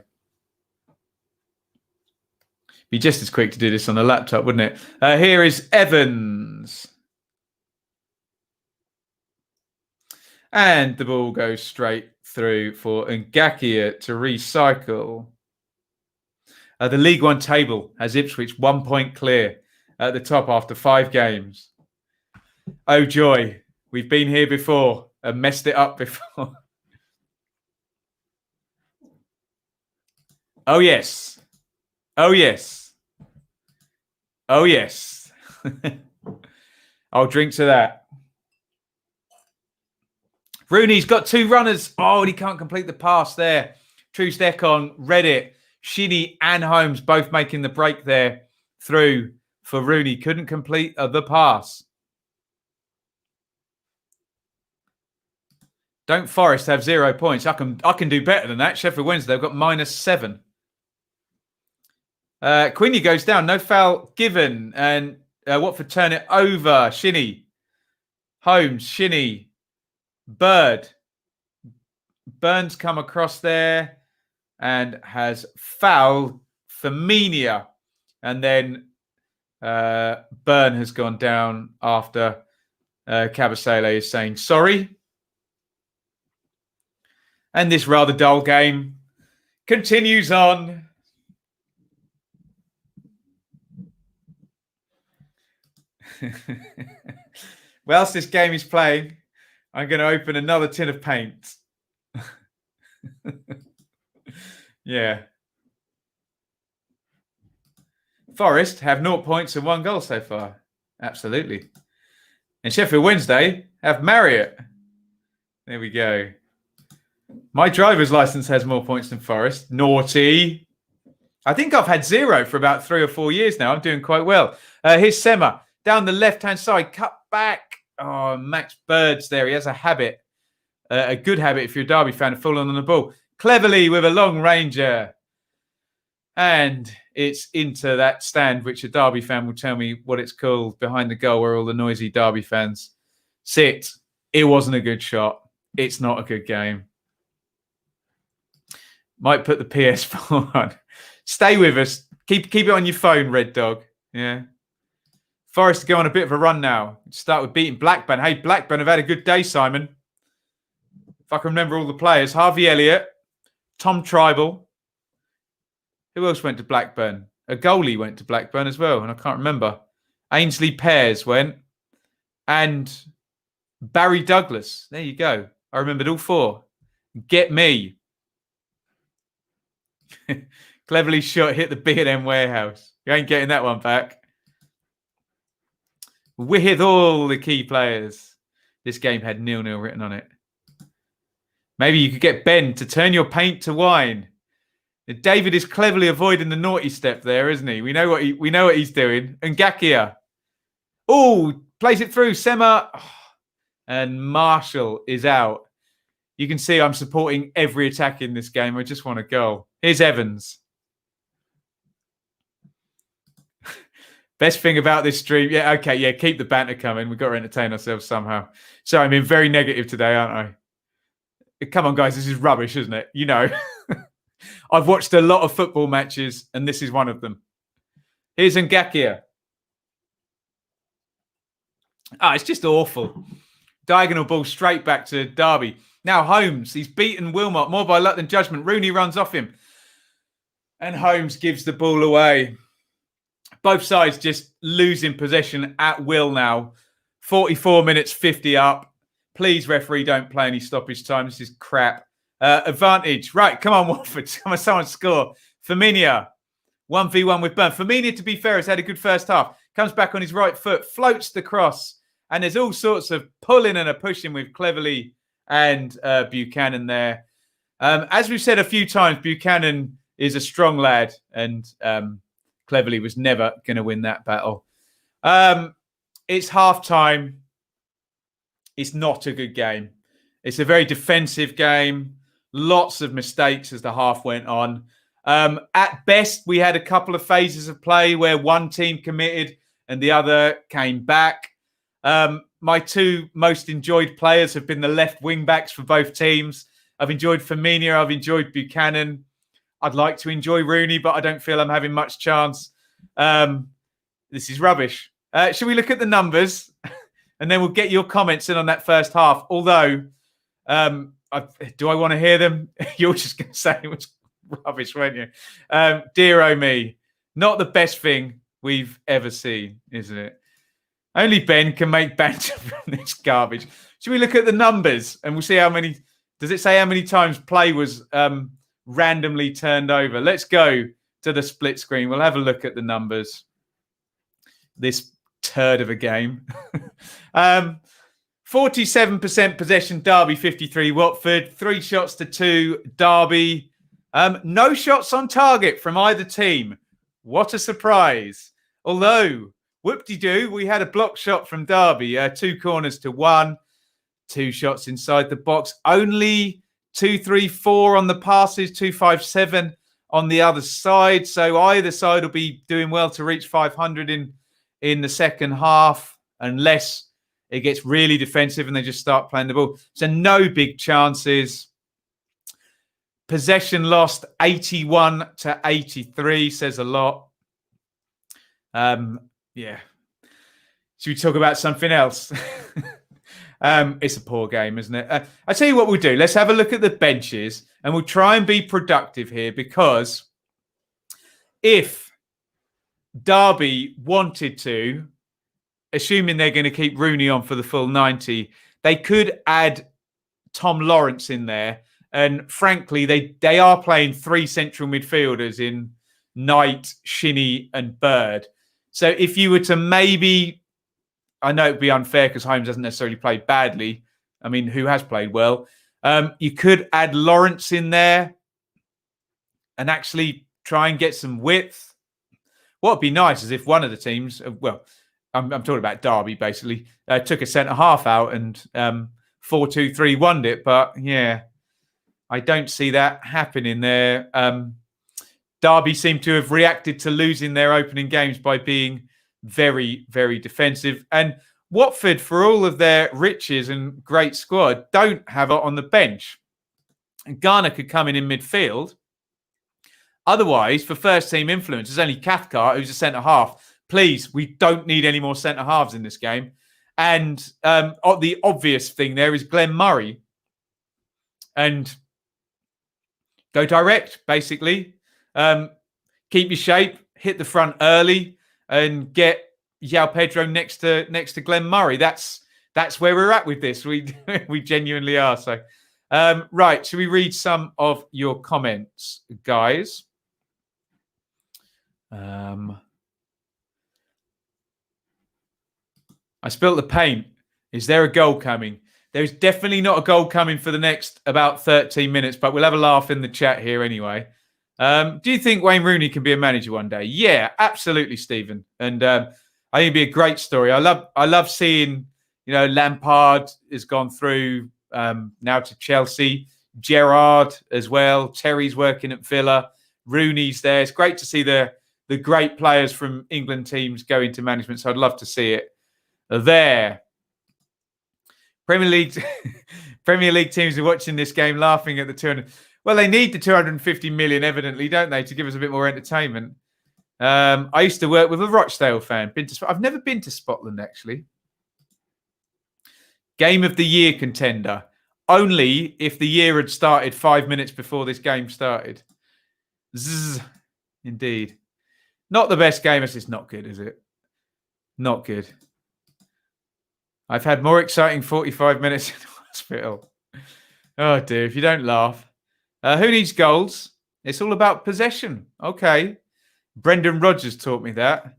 Be just as quick to do this on the laptop, wouldn't it? Here is Evans. And the ball goes straight through for Ngakia to recycle. The League One table has Ipswich 1 point clear at the top after 5 games. Oh, joy. We've been here before and messed it up before. Oh, yes. Oh, yes. Oh, yes. I'll drink to that. Rooney's got 2 runners. Oh, and he can't complete the pass there. Trusdekon read it. Shinnie and Holmes both making the break there through for Rooney. Couldn't complete the pass. Don't Forest have 0 points? I can do better than that. Sheffield Wednesday, they've got -7. Queenie goes down. No foul given. And Watford turn it over. Shinnie. Holmes. Shinnie. Bird. Burns come across there and has fouled Firmina. And then Burn has gone down after Kabasele is saying sorry. And this rather dull game continues on. Whilst this game is playing, I'm going to open another tin of paint. Yeah. Forest have 0 points and 1 goal so far. Absolutely. And Sheffield Wednesday have Marriott. There we go. My driver's license has more points than Forest. Naughty. I think I've had 0 for about 3 or 4 years now. I'm doing quite well. Here's Sema. Down the left-hand side. Cut back. Oh, Max Bird's there. He has a habit. A good habit if you're a Derby fan of falling on the ball. Cleverly with a long ranger. And it's into that stand, which a Derby fan will tell me what it's called, behind the goal where all the noisy Derby fans sit. It wasn't a good shot. It's not a good game. Might put the PS4 on. Stay with us. Keep it on your phone, Red Dog. Yeah. Forest to go on a bit of a run now. Start with beating Blackburn. Hey, Blackburn have had a good day, Simon. If I can remember all the players. Harvey Elliott, Tom Tribal. Who else went to Blackburn? A goalie went to Blackburn as well, and I can't remember. Ainsley Pears went. And Barry Douglas. There you go. I remembered all 4. Get me. Cleverly shot, hit the B&M warehouse. You ain't getting that one back. With all the key players. This game had 0-0 written on it. Maybe you could get Ben to turn your paint to wine. David is cleverly avoiding the naughty step there, isn't he? We know what he's doing. Ngakia. Oh, plays it through. Sema. Oh, and Marshall is out. You can see I'm supporting every attack in this game. I just want a goal. Here's Evans. Best thing about this stream. Yeah, okay. Yeah, keep the banter coming. We've got to entertain ourselves somehow. Sorry, I'm being very negative today, aren't I? Come on, guys. This is rubbish, isn't it? You know. I've watched a lot of football matches, and this is one of them. Here's Ngakia. It's just awful. Diagonal ball straight back to Derby. Now Holmes, he's beaten Wilmot more by luck than judgment. Rooney runs off him. And Holmes gives the ball away. Both sides just losing possession at will now. 44 minutes, 50 up. Please, referee, don't play any stoppage time. This is crap. Advantage. Right, come on, Watford. Come on, someone score. Firmina, 1v1 with Burn. Firmina, to be fair, has had a good first half. Comes back on his right foot, floats the cross. And there's all sorts of pulling and a pushing with Cleverly and Buchanan there. As we've said a few times, Buchanan is a strong lad, and Cleverly was never going to win that battle. It's half-time. It's not a good game. It's a very defensive game. Lots of mistakes as the half went on. At best, we had a couple of phases of play where one team committed and the other came back. My two most enjoyed players have been the left wing backs for both teams. I've enjoyed Firmino. I've enjoyed Buchanan. I'd like to enjoy Rooney, but I don't feel I'm having much chance. This is rubbish. Should we look at the numbers? And then we'll get your comments in on that first half. Although, do I want to hear them? You're just going to say it was rubbish, weren't you? Dear oh me. Not the best thing we've ever seen, isn't it? Only Ben can make banter from this garbage. Should we look at the numbers and we'll see how many... Does it say how many times play was randomly turned over? Let's go to the split screen. We'll have a look at the numbers. This turd of a game. 47% possession, Derby 53, Watford. 3 shots to 2, Derby. No shots on target from either team. What a surprise. Although, whoop-de-doo, we had a block shot from Derby. 2 corners to 1. 2 shots inside the box. Only 2-3-4 on the passes, 2-5-7 on the other side. So either side will be doing well to reach 500 in the second half, unless it gets really defensive and they just start playing the ball. So no big chances. Possession lost 81-83, says a lot. Yeah. Should we talk about something else? It's a poor game, isn't it? I tell you what we'll do. Let's have a look at the benches and we'll try and be productive here, because if Derby wanted to, assuming they're going to keep Rooney on for the full 90, they could add Tom Lawrence in there. And frankly, they are playing 3 central midfielders in Knight, Shinnie and Bird. So if you were to maybe... I know it'd be unfair because Holmes hasn't necessarily played badly. I mean, who has played well? You could add Lawrence in there and actually try and get some width. What would be nice is if one of the teams, well, I'm talking about Derby basically, took a centre-half out and 4-2-3-1'd it. But yeah, I don't see that happening there. Derby seem to have reacted to losing their opening games by being very, very defensive. And Watford, for all of their riches and great squad, don't have it on the bench. And Garner could come in midfield. Otherwise, for first team influence, there's only Cathcart, who's a centre-half. Please, we don't need any more centre-halves in this game. And the obvious thing there is Glenn Murray. And go direct, basically. Keep your shape, hit the front early, and get João Pedro next to Glenn Murray. That's where we're at with this. We genuinely are. So, right. Should we read some of your comments, guys? I spilt the paint. Is there a goal coming? There's definitely not a goal coming for the next about 13 minutes, but we'll have a laugh in the chat here anyway. Do you think Wayne Rooney can be a manager one day? Yeah, absolutely, Stephen. And I think it'd be a great story. I love seeing, Lampard has gone through now to Chelsea, Gerrard as well. Terry's working at Villa, Rooney's there. It's great to see the great players from England teams go into management. So I'd love to see it there. Premier League teams are watching this game, laughing at the 200. Well, they need the 250 million, evidently, don't they, to give us a bit more entertainment. I used to work with a Rochdale fan. I've never been to Scotland, actually. Game of the year contender. Only if the year had started 5 minutes before this game started. Zzz, indeed. Not the best game. It's not good, is it? Not good. I've had more exciting 45 minutes in the hospital. Oh, dear. If you don't laugh. Who needs goals? It's all about possession. Okay. Brendan Rodgers taught me that.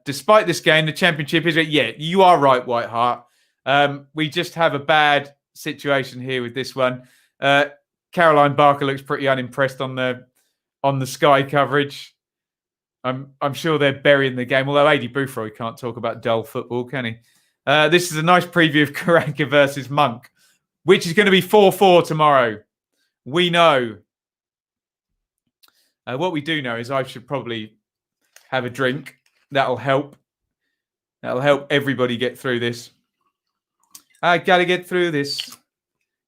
Despite this game, the championship is... Yeah, you are right, Whiteheart. We just have a bad situation here with this one. Caroline Barker looks pretty unimpressed on the Sky coverage. I'm sure they're burying the game, although Adi Boothroyd can't talk about dull football, can he? This is a nice preview of Karanka versus Monk, which is going to be 4-4 tomorrow. We know. What we do know is I should probably have a drink. That'll help. That'll help everybody get through this. I gotta get through this.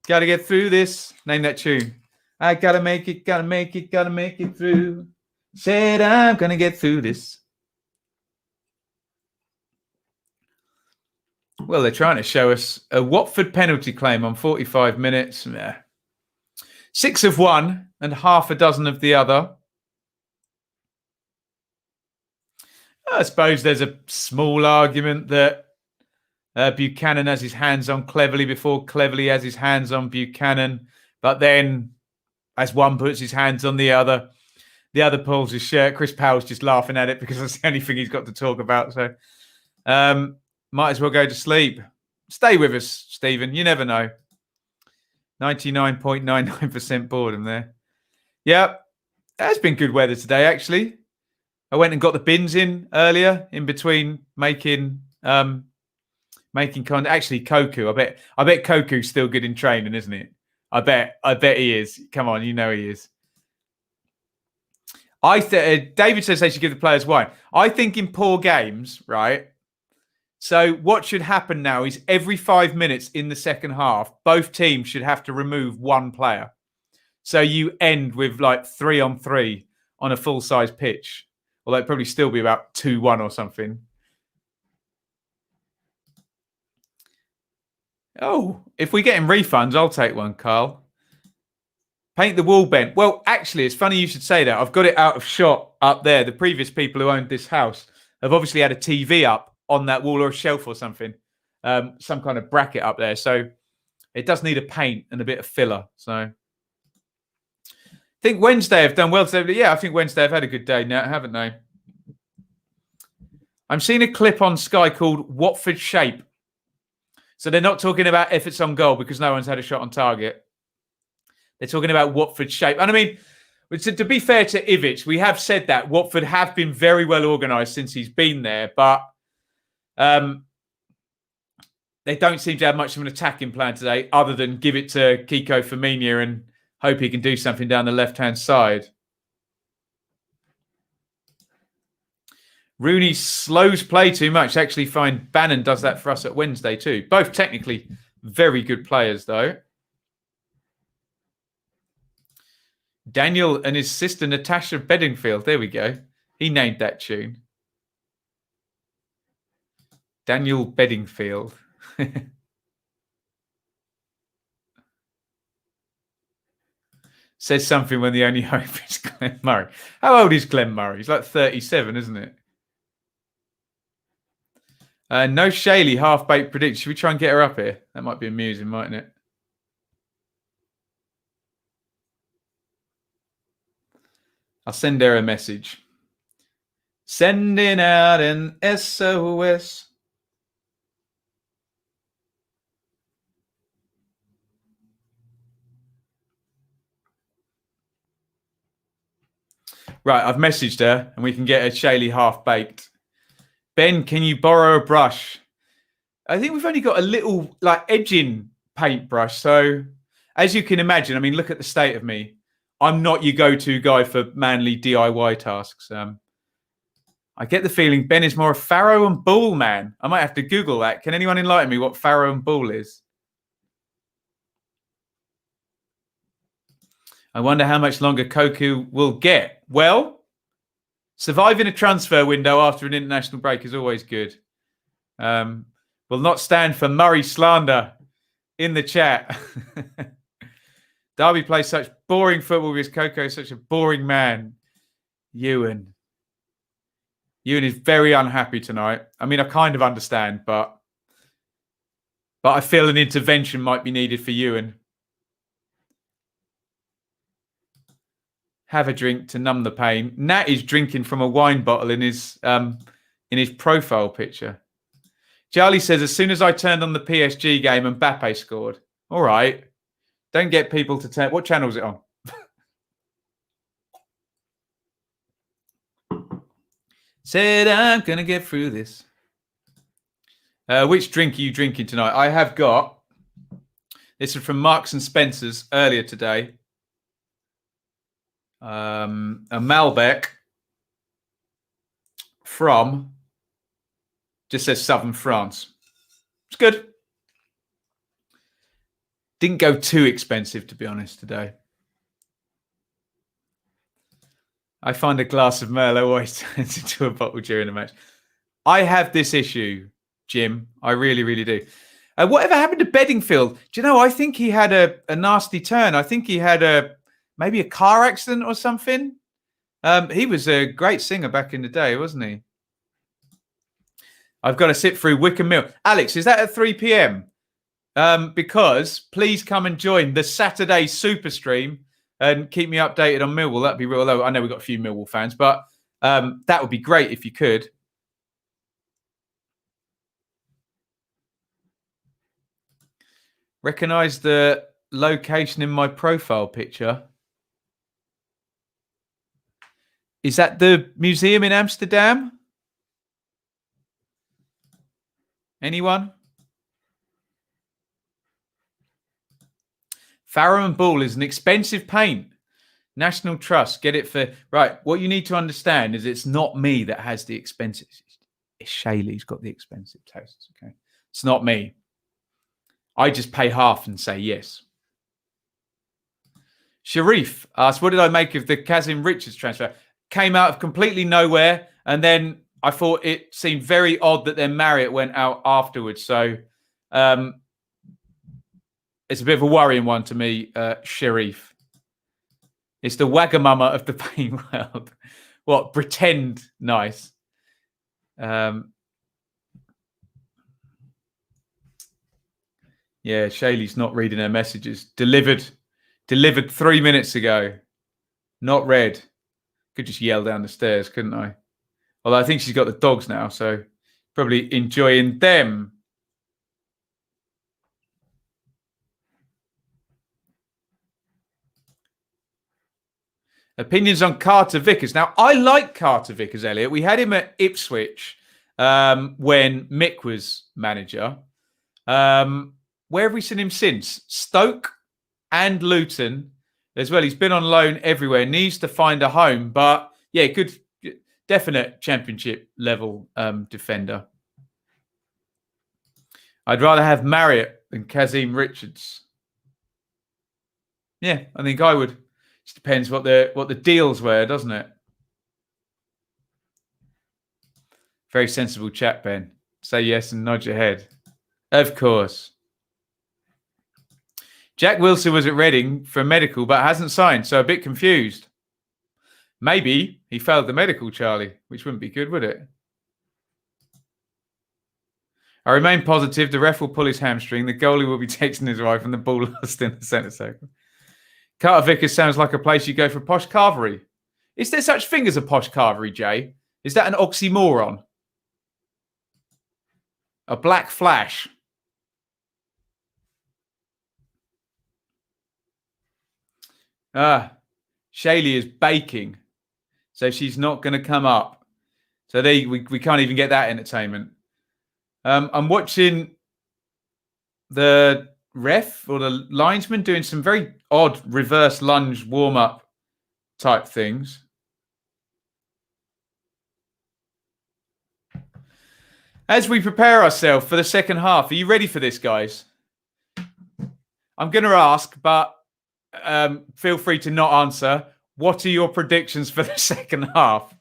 Gotta get through this. Name that tune. I gotta make it, gotta make it, gotta make it through. Said I'm gonna get through this. Well, they're trying to show us a Watford penalty claim on 45 minutes. 6 of one and half a dozen of the other. I suppose there's a small argument that Buchanan has his hands on Cleverley before Cleverley has his hands on Buchanan. But then as one puts his hands on the other pulls his shirt. Chris Powell's just laughing at it because that's the only thing he's got to talk about. So might as well go to sleep. Stay with us, Stephen. You never know. 99.99% boredom there. Yeah, that's been good weather today, actually. I went and got the bins in earlier in between making content. Actually, Koku. I bet Koku's still good in training, isn't it? I bet he is. Come on, you know he is. David says they should give the players wine. I think in poor games, right? So what should happen now is every 5 minutes in the second half, both teams should have to remove one player. So you end with like 3-on-3 on a full-size pitch. Although it'd probably still be about 2-1 or something. Oh, if we're getting refunds, I'll take one, Carl. Paint the wall, Ben. Well, actually, it's funny you should say that. I've got it out of shot up there. The previous people who owned this house have obviously had a TV up on that wall or a shelf or something. Some kind of bracket up there. So it does need a paint and a bit of filler. So I think Wednesday have done well today. Yeah, I think Wednesday have had a good day now, haven't they? I'm seeing a clip on Sky called Watford Shape. So they're not talking about efforts on goal because no one's had a shot on target. They're talking about Watford shape. And I mean, to be fair to Ivic, we have said that Watford have been very well organised since he's been there, but they don't seem to have much of an attacking plan today other than give it to Kiko Firmino and hope he can do something down the left-hand side. Rooney slows play too much. Actually, find Bannon does that for us at Wednesday too. Both technically very good players, though. Daniel and his sister Natasha Bedingfield. There we go. He named that tune. Daniel Bedingfield. Says something when the only hope is Glenn Murray. How old is Glenn Murray? He's like 37, isn't it? No Shaley half-baked prediction. Should we try and get her up here? That might be amusing, mightn't it? I'll send her a message. Sending out an SOS. Right, I've messaged her and we can get a Shaley half-baked. Ben, can you borrow a brush? I think we've only got a little like edging paintbrush. So as you can imagine, I mean, look at the state of me. I'm not your go-to guy for manly DIY tasks. I get the feeling Ben is more a farrow and ball man. I might have to Google that. Can anyone enlighten me what farrow and ball is? I wonder how much longer Koku will get. Well, surviving a transfer window after an international break is always good. Will not stand for Murray slander in the chat. Derby plays such boring football because Coco is such a boring man. Iain is very unhappy tonight. I mean, I kind of understand, but I feel an intervention might be needed for Iain. Have a drink to numb the pain. Nat is drinking from a wine bottle in his profile picture. Charlie says, as soon as I turned on the PSG game and Mbappe scored. All right. Don't get people to turn. What channel is it on? Said I'm going to get through this. Which drink are you drinking tonight? I have got, this is from Marks and Spencer's earlier today. a Malbec from, just says southern France. It's good. Didn't go too expensive, to be honest, today. I find a glass of Merlot always turns into a bottle during a match. I have this issue, Jim. I really, really do. Whatever happened to Bedingfield? Do you know, I think he had a nasty turn. I think he had maybe a car accident or something. He was a great singer back in the day, wasn't he? I've got to sit through Wickham Mill. Alex, is that at 3 p.m.? Because please come and join the Saturday super stream and keep me updated on Millwall. That'd be real low. I know we've got a few Millwall fans, but that would be great if you could. Recognize the location in my profile picture. Is that the museum in Amsterdam? Anyone? Farrow and Ball is an expensive paint. National Trust. Get it for... Right, what you need to understand is it's not me that has the expensive... It's Shaylee's got the expensive tastes, okay? It's not me. I just pay half and say yes. Sharif asked, what did I make of the Kazim Richards transfer? Came out of completely nowhere, and then I thought it seemed very odd that then Marriott went out afterwards. So it's a bit of a worrying one to me, Sharif. It's the Wagamama of the paint world. What? Pretend nice. Yeah, Shaylee's not reading her messages. Delivered 3 minutes ago. Not read. Could just yell down the stairs, couldn't I? Although I think she's got the dogs now, so probably enjoying them. Opinions on Carter Vickers. Now, I like Carter Vickers, Elliot. We had him at Ipswich when Mick was manager. Where have we seen him since? Stoke and Luton as well. He's been on loan everywhere. Needs to find a home. But, yeah, good, definite championship level defender. I'd rather have Marriott than Kazim Richards. Yeah, I think I would. Just depends what the deals were, doesn't it? Very sensible chat, Ben. Say yes and nod your head. Of course. Jack Wilson was at Reading for medical, but hasn't signed, so a bit confused. Maybe he failed the medical, Charlie, which wouldn't be good, would it? I remain positive the ref will pull his hamstring. The goalie will be texting his wife and the ball lost in the centre circle. Carter Vickers sounds like a place you go for posh carvery. Is there such thing as a posh carvery, Jay? Is that an oxymoron? A black flash. Shaylee is baking, so she's not going to come up. So we can't even get that entertainment. I'm watching the ref or the linesman doing some very odd reverse lunge warm-up type things. As we prepare ourselves for the second half, are you ready for this, guys? I'm going to ask, but feel free to not answer. What are your predictions for the second half?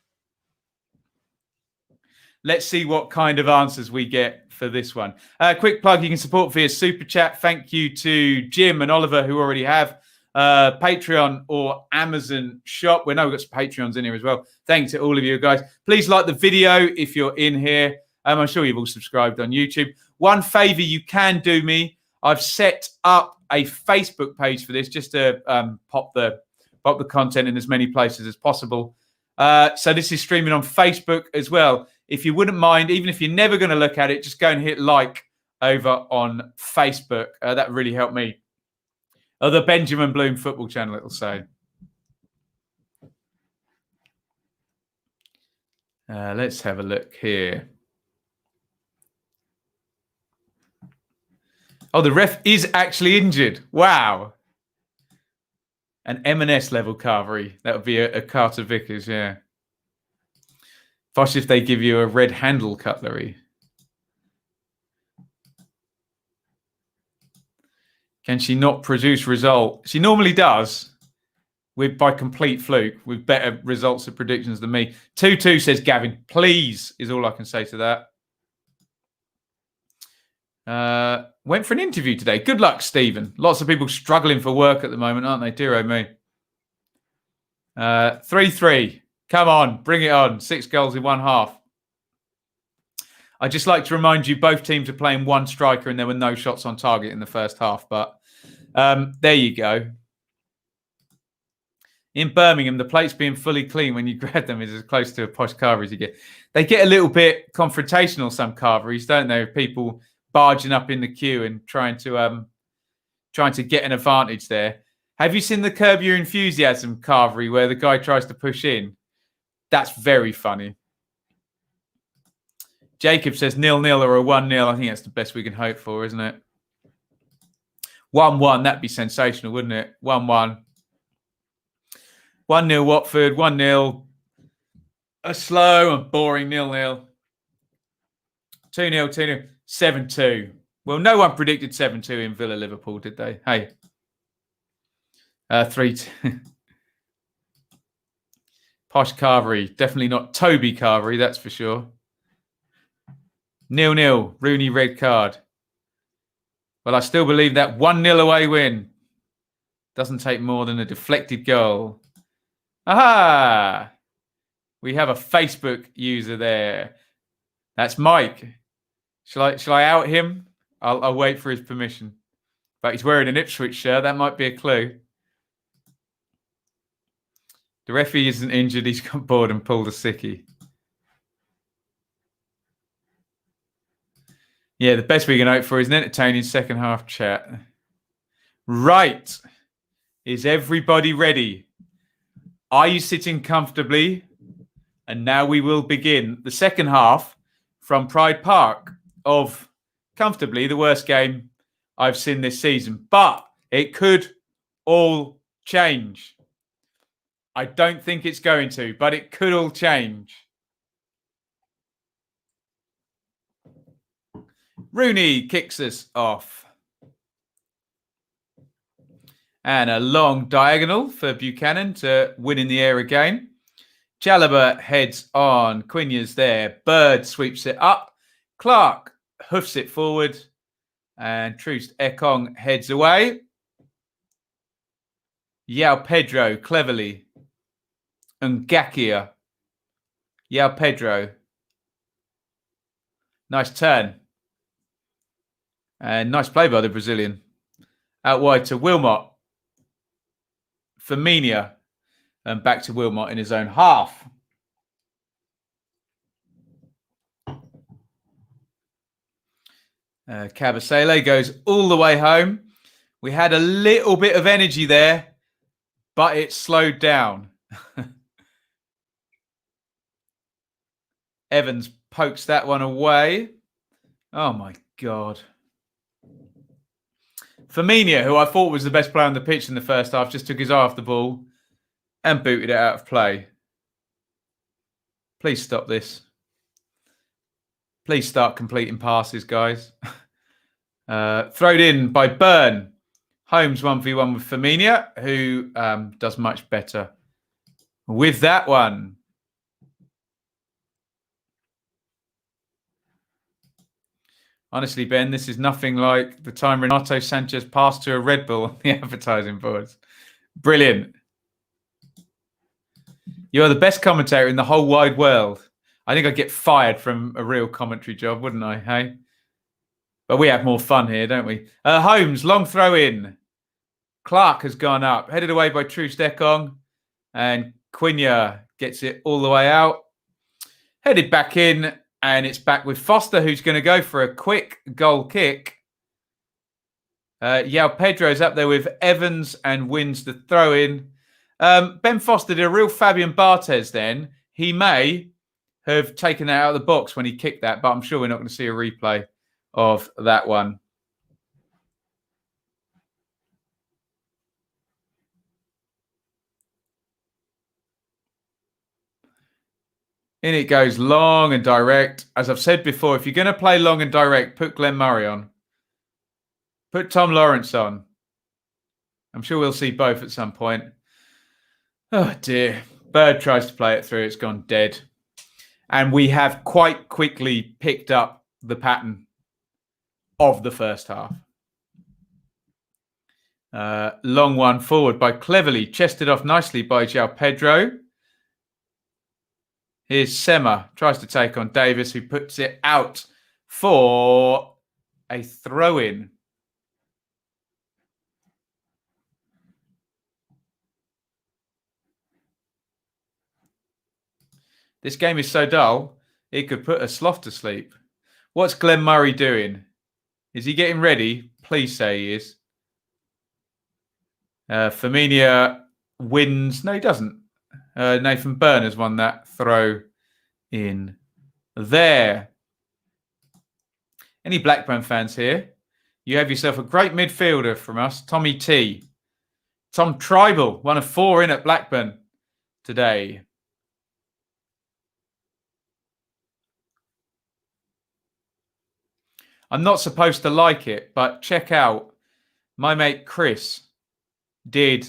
Let's see what kind of answers we get for this one. Quick plug, you can support via Super Chat. Thank you to Jim and Oliver who already have Patreon or Amazon shop. We know we've got some Patreons in here as well. Thanks to all of you guys. Please like the video if you're in here. I'm sure you've all subscribed on YouTube. One favor you can do me, I've set up a Facebook page for this just to pop the content in as many places as possible. So this is streaming on Facebook as well. If you wouldn't mind, even if you're never going to look at it, just go and hit like over on Facebook. That really helped me. The Benjamin Bloom football channel, it'll say. Let's have a look here. Oh, the ref is actually injured. Wow. An M&S level carvery. That would be a Carter Vickers, yeah. Fosh if they give you a red handle cutlery. Can she not produce result? She normally does. By complete fluke, with better results of predictions than me. 2-2 says Gavin. Please is all I can say to that. Went for an interview today. Good luck, Stephen. Lots of people struggling for work at the moment, aren't they? Dear oh me. 3-3. Come on, bring it on. 6 goals in one half. I'd just like to remind you, both teams are playing one striker and there were no shots on target in the first half. But there you go. In Birmingham, the plates being fully clean when you grab them is as close to a posh carvery as you get. They get a little bit confrontational, some carveries, don't they? People barging up in the queue and trying to get an advantage there. Have you seen the Curb Your Enthusiasm carvery where the guy tries to push in? That's very funny. Jacob says 0-0 or a 1-0. I think that's the best we can hope for, isn't it? 1-1, that'd be sensational, wouldn't it? 1-1. 1-0 Watford, 1-0. A slow and boring 0-0. 2-0, 2-0. 7-2. Well, no one predicted 7-2 in Villa Liverpool, did they? Hey. 3-2. Posh Carvery. Definitely not Toby Carvery, that's for sure. 0-0. Rooney red card. Well, I still believe that 1-0 away win doesn't take more than a deflected goal. Aha! We have a Facebook user there. That's Mike. Shall I out him? I'll wait for his permission. But he's wearing an Ipswich shirt. That might be a clue. The referee isn't injured. He's got bored and pulled a sickie. Yeah, the best we can hope for is an entertaining second half chat. Right. Is everybody ready? Are you sitting comfortably? And now we will begin the second half from Pride Park of comfortably the worst game I've seen this season. But it could all change. I don't think it's going to, but it could all change. Rooney kicks us off. And a long diagonal for Buchanan to win in the air again. Chalobah heads on. Quinya's there. Bird sweeps it up. Clark hoofs it forward. And Troost Ekong heads away. Yao Pedro cleverly. Ngakia. Yao Pedro. Nice turn. And nice play by the Brazilian. Out wide to Wilmot. Firmino. And back to Wilmot in his own half. Kabasele goes all the way home. We had a little bit of energy there, but it slowed down. Evans pokes that one away. Oh, my God. Firmino, who I thought was the best player on the pitch in the first half, just took his eye off the ball and booted it out of play. Please stop this. Please start completing passes, guys. Thrown in by Burn. Holmes 1v1 with Firmino, who does much better with that one. Honestly, Ben, this is nothing like the time Renato Sanchez passed to a Red Bull on the advertising boards. Brilliant. You are the best commentator in the whole wide world. I think I'd get fired from a real commentary job, wouldn't I? Hey? But we have more fun here, don't we? Holmes, long throw in. Clark has gone up. Headed away by Troost Ekong. And Quinya gets it all the way out. Headed back in. And it's back with Foster, who's going to go for a quick goal kick. Yao Pedro's up there with Evans and wins the throw-in. Ben Foster did a real Fabian Barthez then. He may have taken that out of the box when he kicked that, but I'm sure we're not going to see a replay of that one. In it goes long and direct. As I've said before, if you're going to play long and direct, put Glenn Murray on. Put Tom Lawrence on. I'm sure we'll see both at some point. Oh, dear. Bird tries to play it through. It's gone dead. And we have quite quickly picked up the pattern of the first half. Long one forward by Cleverly. Chested off nicely by João Pedro. Here's Sema. Tries to take on Davis, who puts it out for a throw-in. This game is so dull, it could put a Sloth to sleep. What's Glenn Murray doing? Is he getting ready? Please say he is. Firmina wins. No, he doesn't. Nathan Byrne has won that throw in there. Any Blackburn fans here? You have yourself a great midfielder from us, Tommy T. Tom Tribal, one of 4 in at Blackburn today. I'm not supposed to like it, but check out my mate Chris did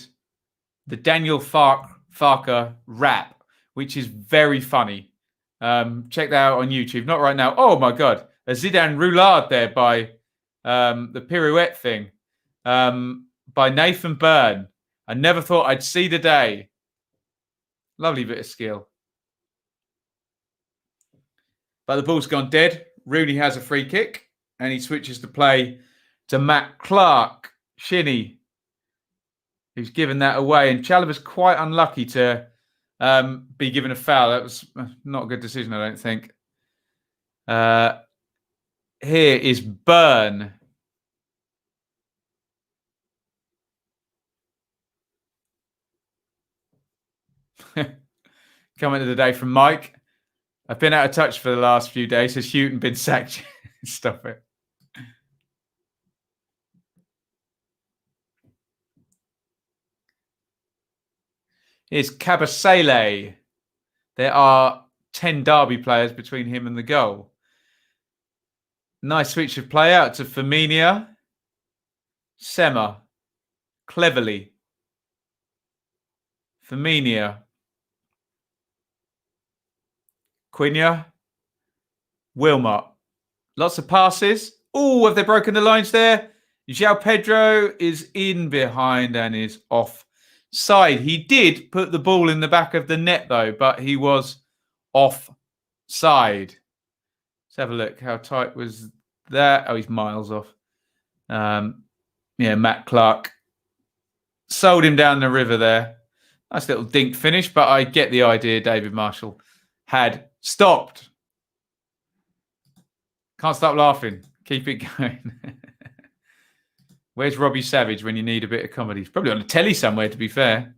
the Daniel Farker rap, which is very funny. Check that out on YouTube. Not right now. Oh my God. A Zidane roulade there by the pirouette thing by Nathan Byrne. I never thought I'd see the day. Lovely bit of skill. But the ball's gone dead. Rooney has a free kick and he switches to play to Matt Clark. Shinny, who's given that away. And Chalobah's quite unlucky to be given a foul. That was not a good decision, I don't think. Here is Byrne. Comment of the day from Mike. I've been out of touch for the last few days. Has Houghton been sacked? Stop it. Here's Kabasele. There are 10 Derby players between him and the goal. Nice switch of play out to Firmina. Sema. Cleverly. Firmina. Quina. Wilmot. Lots of passes. Oh, have they broken the lines there? João Pedro is in behind and is offside. He did put the ball in the back of the net, though, but he was offside. Let's have a look. How tight was that? Oh, he's miles off. Yeah, Matt Clark sold him down the river there. Nice little dink finish, but I get the idea David Marshall had stopped. Can't stop laughing. Keep it going. Where's Robbie Savage when you need a bit of comedy? He's probably on a telly somewhere, to be fair.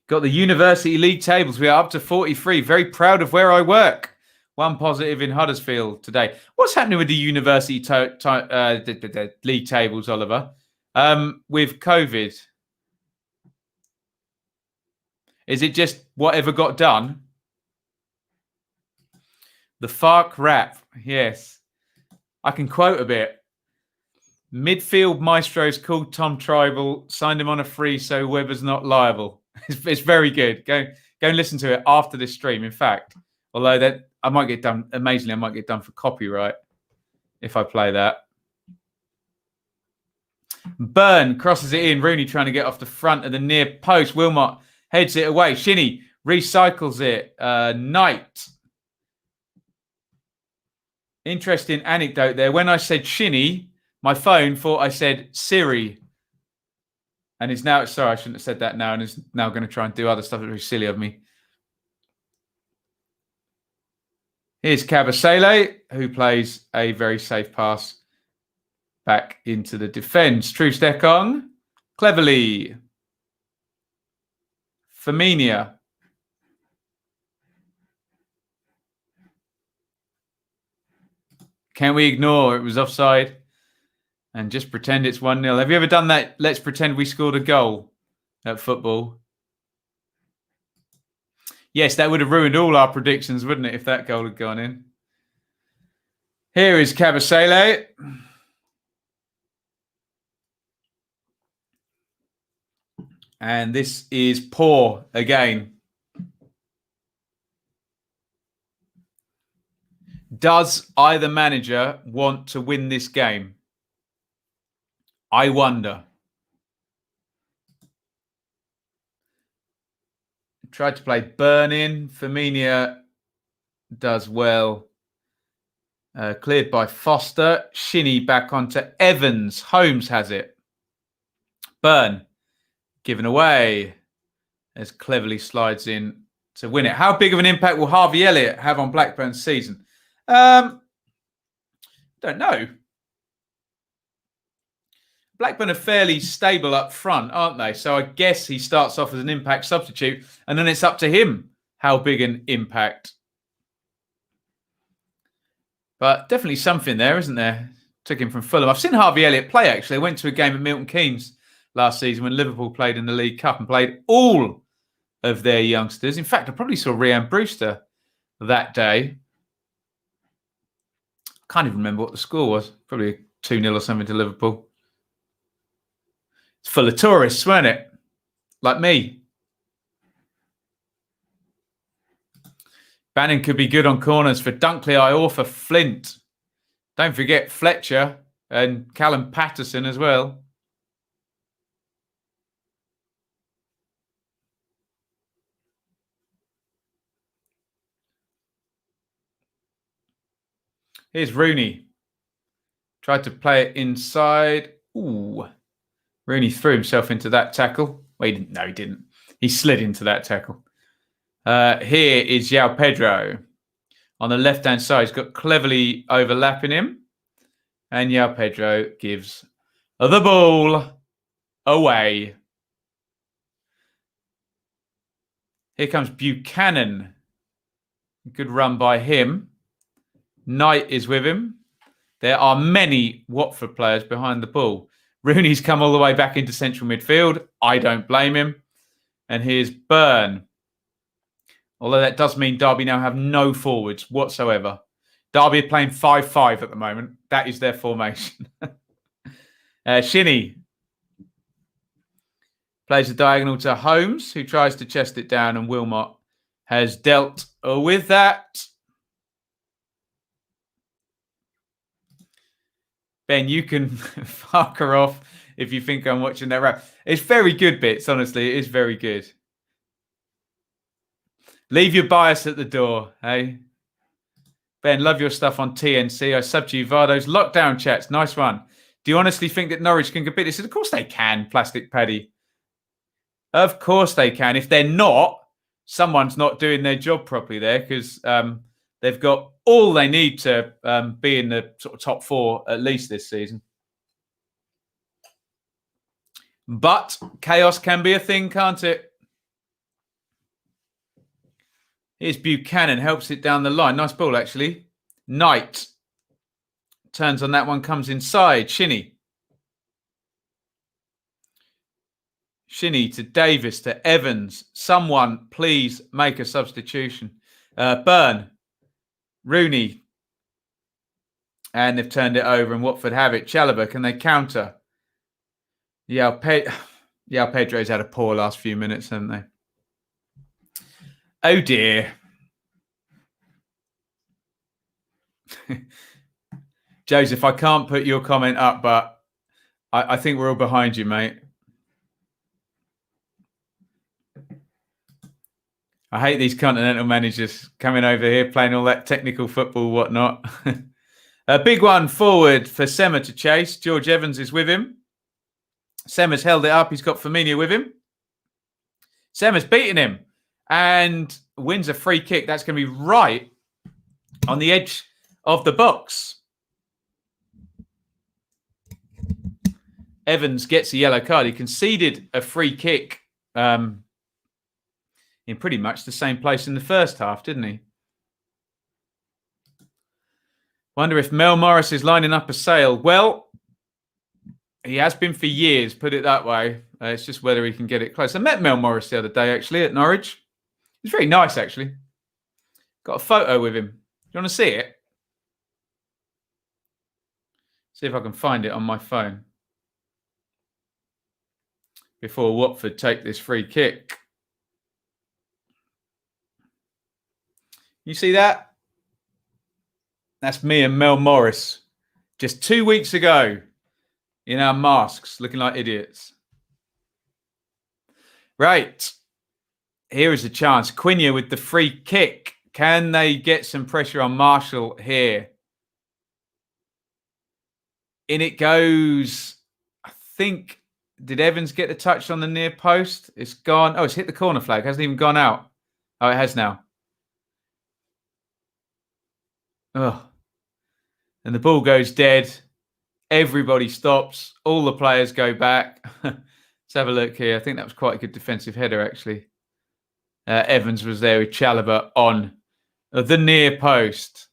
Got the University League tables. We are up to 43. Very proud of where I work. One positive in Huddersfield today. What's happening with the University League tables, Oliver? With COVID? Is it just whatever got done? The Fark rap. Yes. I can quote a bit. Midfield maestros called Tom Tribal, signed him on a free so Webber's not liable. It's very good. Go and listen to it after this stream. In fact, although that I might get done, amazingly, I might get done for copyright if I play that. Byrne crosses it in. Rooney trying to get off the front of the near post. Wilmot heads it away. Shinny recycles it. Knight. Interesting anecdote there. When I said Shinny, my phone thought I said Siri. And it's now, sorry, I shouldn't have said that now, and is now going to try and do other stuff that's very silly of me. Here's Kabasele, who plays a very safe pass back into the defence. Trustekong, Cleverly, Firmina. Can we ignore it was offside? and just pretend it's 1-0. Have you ever done that? Let's pretend we scored a goal at football. Yes, that would have ruined all our predictions, wouldn't it, if that goal had gone in? Here is Cabasele. And this is poor again. Does either manager want to win this game? I wonder. Tried to play Burn in. Firmino does well. Cleared by Foster. Shinnie back onto Evans. Holmes has it. Burn given away as cleverly slides in to win it. How big of an impact will Harvey Elliott have on Blackburn's season? Don't know. Blackburn are fairly stable up front, aren't they? So I guess he starts off as an impact substitute, and then it's up to him how big an impact. But definitely something there, isn't there? Took him from Fulham. I've seen Harvey Elliott play, actually. I went to a game at Milton Keynes last season when Liverpool played in the League Cup and played all of their youngsters. In fact, I probably saw Rhian Brewster that day. I can't even remember what the score was. Probably 2-0 or something to Liverpool. It's full of tourists, weren't it? Like me. Bannon could be good on corners for Dunkley or for Flint. Don't forget Fletcher and Callum Patterson as well. Here's Rooney. Tried to play it inside. Ooh. Rooney threw himself into that tackle. Well, he didn't. No, he didn't. He slid into that tackle. Here is João Pedro. On the left-hand side, he's got cleverly overlapping him. And João Pedro gives the ball away. Here comes Buchanan. Good run by him. Knight is with him. There are many Watford players behind the ball. Rooney's come all the way back into central midfield. I don't blame him. And here's Burn. Although that does mean Derby now have no forwards whatsoever. Derby are playing 5-5 at the moment. That is their formation. Shinnie plays a diagonal to Holmes, who tries to chest it down, and Wilmot has dealt with that. Ben, you can fuck her off if you think I'm watching that rap. It's very good bits, honestly. It is very good. Leave your bias at the door, hey? Ben, love your stuff on TNC. I sub to you via those lockdown chats. Nice one. Do you honestly think that Norwich can compete? He said, of course they can, Plastic Paddy. Of course they can. If they're not, someone's not doing their job properly there, because they've got all they need to be in the sort of top 4 at least this season. But chaos can be a thing, can't it? Here's Buchanan, helps it down the line. Nice ball, actually. Knight turns on that one, comes inside. Shinnie. Shinnie to Davis to Evans. Someone, please make a substitution. Burn. Rooney. And they've turned it over, and Watford have it. Chalobah, can they counter? João Pedro's had a poor last few minutes, haven't they? Oh, dear. Joseph, I can't put your comment up, but I think we're all behind you, mate. I hate these continental managers coming over here, playing all that technical football, whatnot. A big one forward for Sema to chase. George Evans is with him. Sema's held it up. He's got Firmino with him. Sema's beaten him and wins a free kick. That's going to be right on the edge of the box. Evans gets a yellow card. He conceded a free kick in pretty much the same place in the first half, didn't he? Wonder if Mel Morris is lining up a sale. Well, He has been for years, put it that way. It's just whether he can get it close. I met Mel Morris the other day, actually, at Norwich. He's very nice, actually. Got a photo with him. Do you want to see it? See if I can find it on my phone before Watford take this free kick. You see that? That's me and Mel Morris just 2 weeks ago in our masks, looking like idiots. Right. Here is a chance. Quinnia with the free kick. Can they get some pressure on Marshall here? In it goes. I think, did Evans get the touch on the near post? It's gone. Oh, it's hit the corner flag. Hasn't even gone out. Oh, it has now. Oh. And the ball goes dead. Everybody stops. All the players go back. Let's have a look here. I think that was quite a good defensive header, actually. Evans was there with Chalobah on the near post.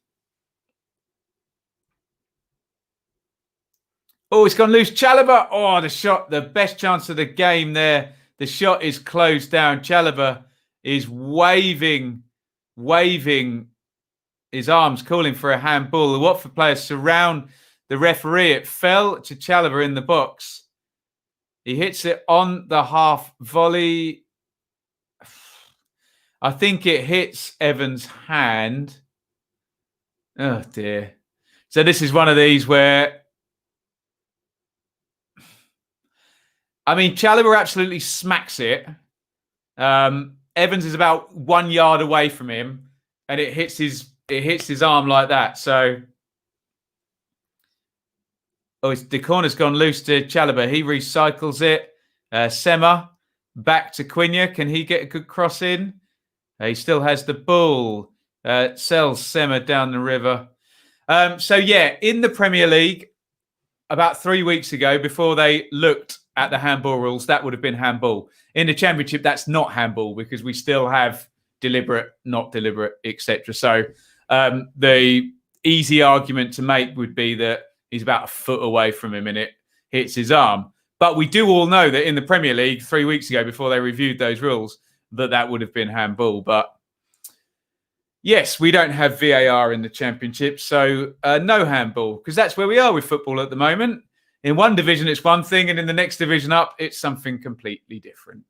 Oh, it's gone loose. Chalobah. Oh, the shot, the best chance of the game there. The shot is closed down. Chalobah is waving his arms, calling for a handball. The Watford players surround the referee. It fell to Chalobah in the box. He hits it on the half volley. I think it hits Evans' hand. Oh, dear. So this is one of these where, I mean, Chalobah absolutely smacks it. Evans is about 1 yard away from him, and it hits his arm like that. So, the corner's gone loose to Chalobah. He recycles it. Sema back to Quinnia. Can he get a good cross in? He still has the ball. Sells Sema down the river. So, yeah, in the Premier League, about 3 weeks ago, before they looked at the handball rules, that would have been handball. In the Championship, that's not handball because we still have deliberate, not deliberate, etc. So the easy argument to make would be that he's about a foot away from him and it hits his arm. But we do all know that in the Premier League 3 weeks ago, before they reviewed those rules, that would have been handball. But yes, we don't have VAR in the Championship, so no handball, because that's where we are with football at the moment. In one division, it's one thing, and in the next division up, it's something completely different.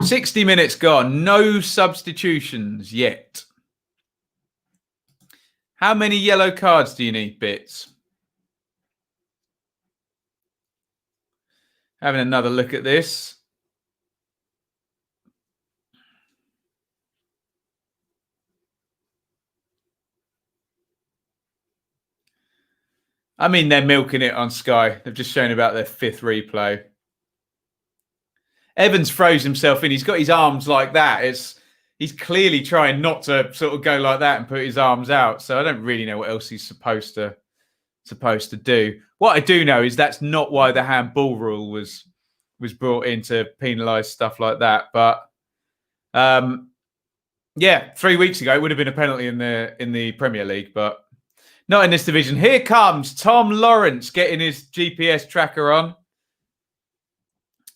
"60 minutes gone. No substitutions yet. How many yellow cards do you need, Bits?" Having another look at this. I mean, they're milking it on Sky. They've just shown about their 5th replay. Evans throws himself in. He's got his arms like that. He's clearly trying not to sort of go like that and put his arms out. So I don't really know what else he's supposed to do. What I do know is that's not why the handball rule was brought in to penalise stuff like that. But yeah, 3 weeks ago it would have been a penalty in the Premier League, but not in this division. Here comes Tom Lawrence getting his GPS tracker on.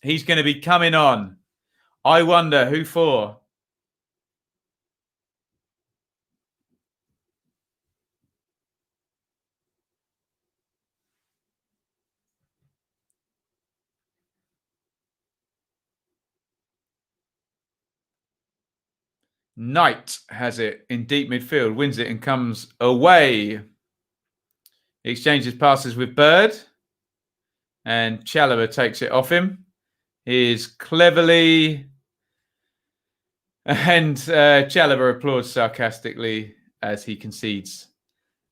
He's going to be coming on. I wonder who for. Knight has it in deep midfield, wins it and comes away. He exchanges passes with Bird, and Chalobah takes it off him. He is cleverly, and Chalobah applauds sarcastically as he concedes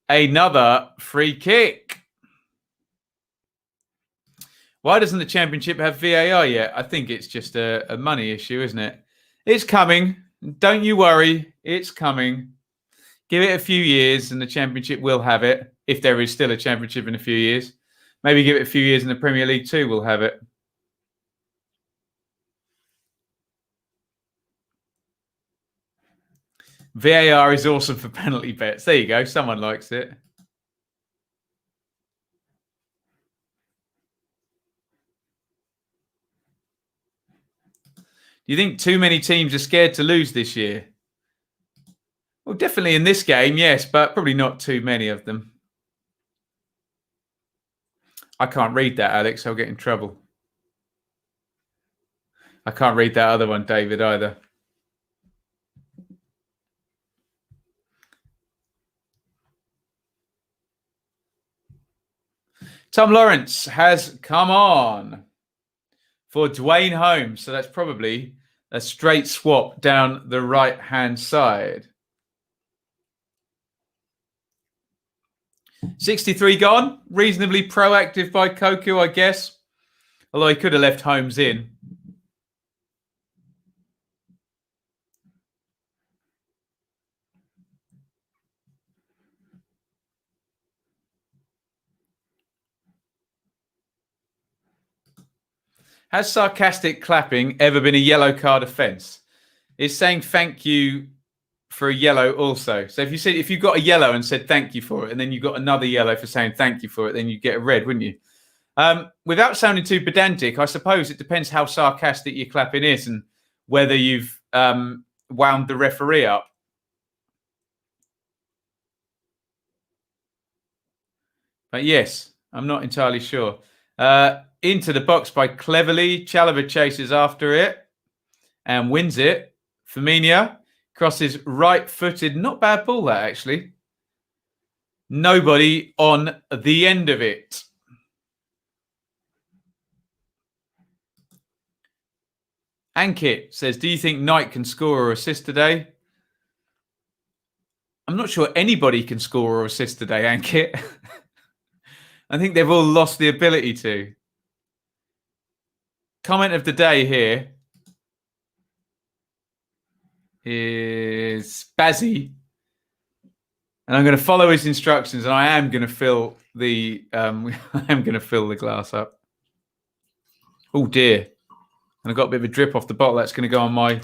another free kick. Why doesn't the Championship have VAR yet? I think it's just a money issue, isn't it? It's coming. Don't you worry. It's coming. Give it a few years and the Championship will have it, if there is still a Championship in a few years. Maybe give it a few years in the Premier League too, we'll have it. VAR is awesome for penalty bets. There you go. Someone likes it. Do you think too many teams are scared to lose this year? Well, definitely in this game, yes, but probably not too many of them. I can't read that, Alex. I'll get in trouble. I can't read that other one, David, either. Tom Lawrence has come on for Dwayne Holmes. So that's probably a straight swap down the right-hand side. 63 gone. Reasonably proactive by Koku, I guess. Although he could have left Holmes in. Has sarcastic clapping ever been a yellow card offence? Is saying thank you for a yellow also? So if you got a yellow and said thank you for it, and then you got another yellow for saying thank you for it, then you get a red, wouldn't you? Without sounding too pedantic, I suppose it depends how sarcastic your clapping is and whether you've wound the referee up. But yes, I'm not entirely sure. Into the box by Cleverly. Chalobah chases after it and wins it. Firmino crosses right-footed. Not bad ball, that, actually. Nobody on the end of it. Ankit says, do you think Knight can score or assist today? I'm not sure anybody can score or assist today, Ankit. I think they've all lost the ability to. Comment of the day here is Bazzy. And I'm going to follow his instructions, and I am going to fill the glass up. Oh dear. And I got a bit of a drip off the bottle. That's going to go on my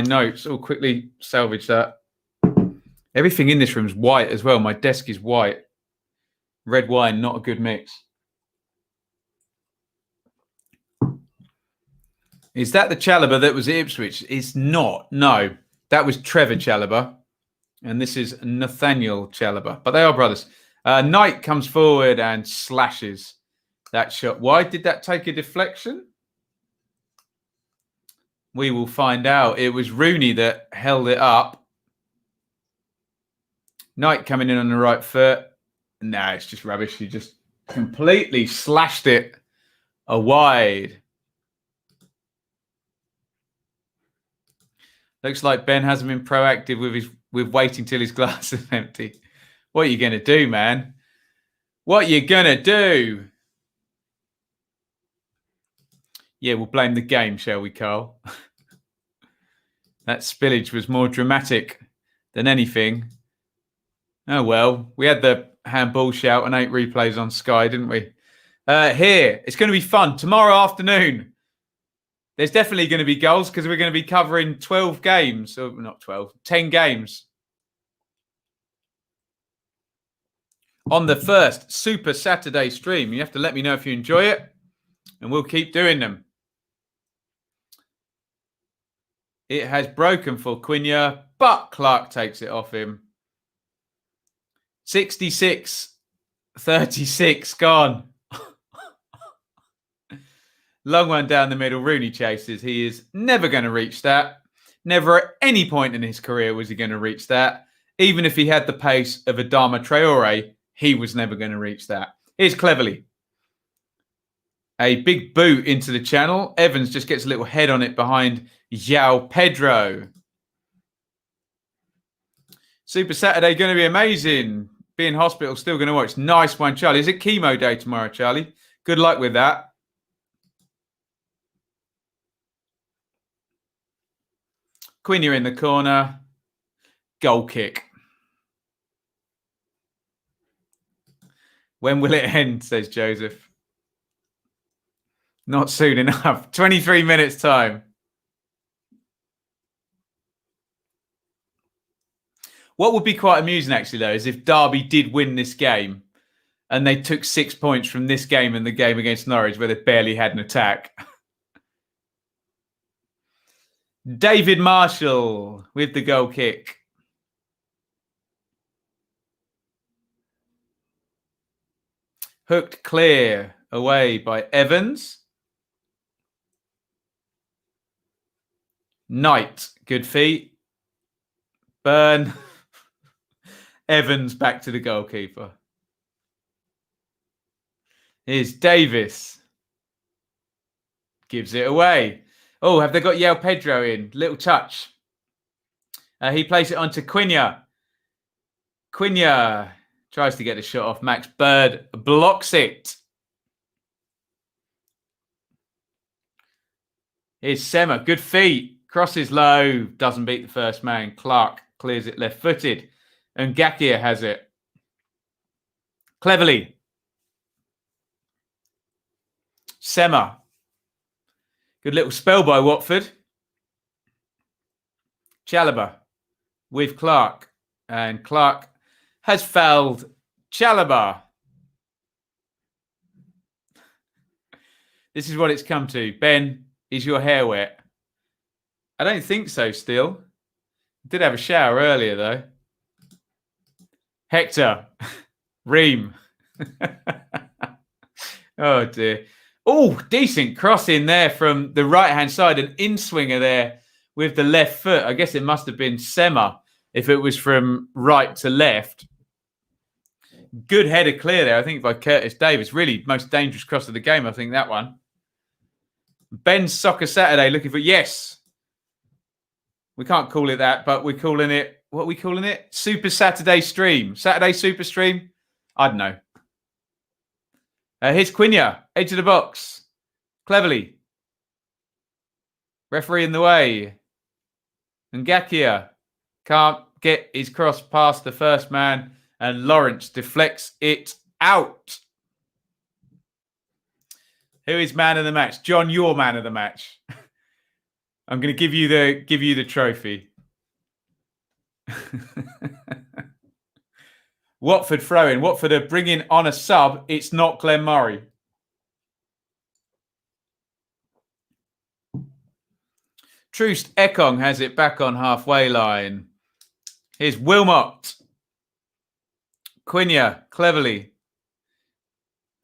notes. I'll quickly salvage that. Everything in this room is white as well. My desk is white. Red wine, not a good mix. Is that the Chalobah that was at Ipswich? It's not. No, that was Trevor Chalobah. And this is Nathaniel Chalobah. But they are brothers. Knight comes forward and slashes that shot. Why did that take a deflection? We will find out. It was Rooney that held it up. Knight coming in on the right foot. No, it's just rubbish. He just completely slashed it wide. Looks like Ben hasn't been proactive with waiting till his glass is empty. What are you going to do, man? What are you going to do? Yeah, we'll blame the game, shall we, Carl? That spillage was more dramatic than anything. Oh, well, we had the handball shout and 8 replays on Sky, didn't we? Here, it's going to be fun. Tomorrow afternoon, there's definitely going to be goals because we're going to be covering 12 games. Or not 12, 10 games. On the first Super Saturday stream. You have to let me know if you enjoy it, and we'll keep doing them. It has broken for Quina, but Clark takes it off him. 66-36 gone. Long one down the middle. Rooney chases. He is never going to reach that. Never at any point in his career was he going to reach that. Even if he had the pace of Adama Traore, he was never going to reach that. Here's Cleverly. A big boot into the channel. Evans just gets a little head on it behind João Pedro. Super Saturday going to be amazing. Being hospital, still going to watch. Nice one, Charlie. Is it chemo day tomorrow, Charlie? Good luck with that. Quina in the corner. Goal kick. When will it end, says Joseph. Not soon enough. 23 minutes time. What would be quite amusing, actually, though, is if Derby did win this game and they took 6 points from this game and the game against Norwich where they barely had an attack. David Marshall with the goal kick. Hooked clear away by Evans. Knight, good feet. Burn. Evans back to the goalkeeper. Here's Davis. Gives it away. Oh, have they got Yale Pedro in? Little touch. He plays it on to Quina. Quina tries to get the shot off. Max Bird blocks it. Here's Sema. Good feet. Crosses low. Doesn't beat the first man. Clark clears it left-footed. And Gakia has it. Cleverly. Sema. Good little spell by Watford. Chalobah with Clark. And Clark has fouled Chalobah. This is what it's come to. Ben, is your hair wet? I don't think so still. Did have a shower earlier, though. Hector. Reeve. Oh, dear. Oh, decent cross in there from the right-hand side. An in-swinger there with the left foot. I guess it must have been Sema if it was from right to left. Good header clear there, I think, by Curtis Davis. Really most dangerous cross of the game, I think, that one. Ben's Soccer Saturday looking for... Yes. We can't call it that, but we're calling it... What are we calling it? Super Saturday Stream. Saturday Super Stream? I don't know. Here's Quina. Edge of the box. Cleverly. Referee in the way. And Gakia can't get his cross past the first man. And Lawrence deflects it out. Who is man of the match? John, you're man of the match. I'm going to give you the trophy. Watford throwing. Watford are bringing on a sub. It's not Glenn Murray. Troost Ekong has it back on halfway line. Here's Wilmot. Quina cleverly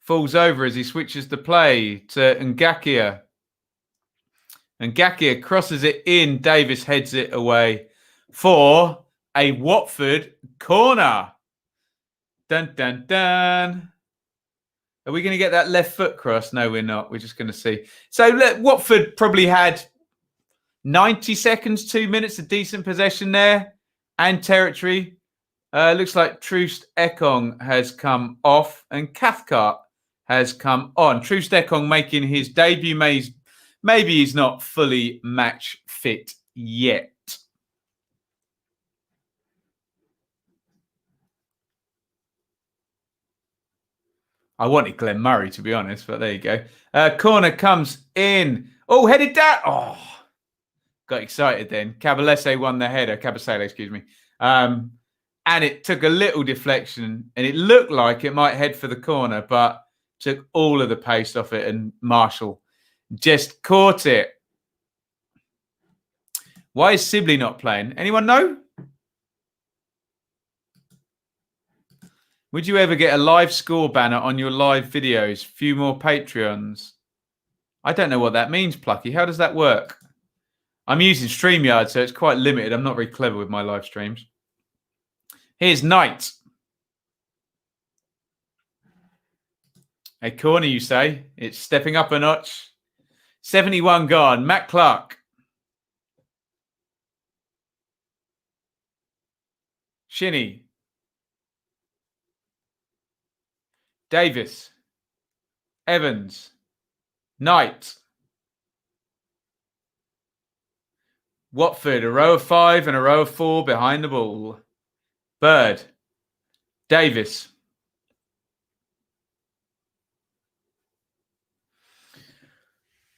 falls over as he switches the play to Ngakia. Ngakia crosses it in. Davis heads it away for a Watford corner. Dun, dun, dun. Are we going to get that left foot cross? No, we're not. We're just going to see. So Watford probably had 90 seconds, 2 minutes of decent possession there and territory. Looks like Troost Ekong has come off and Cathcart has come on. Troost Ekong making his debut. Maybe he's not fully match fit yet. I wanted Glenn Murray, to be honest, but there you go. Corner comes in. Oh, headed down. Oh, got excited then. Caballese won the header. Cabasele, excuse me. And it took a little deflection, and it looked like it might head for the corner, but took all of the pace off it, and Marshall just caught it. Why is Sibley not playing? Anyone know? Would you ever get a live score banner on your live videos? Few more Patreons. I don't know what that means, Plucky. How does that work? I'm using StreamYard, so it's quite limited. I'm not very clever with my live streams. Here's Knight. A corner, you say? It's stepping up a notch. 71 gone. Matt Clark. Shinnie. Davis. Evans. Knight. Watford, a row of 5 and a row of 4 behind the ball. Bird. Davis.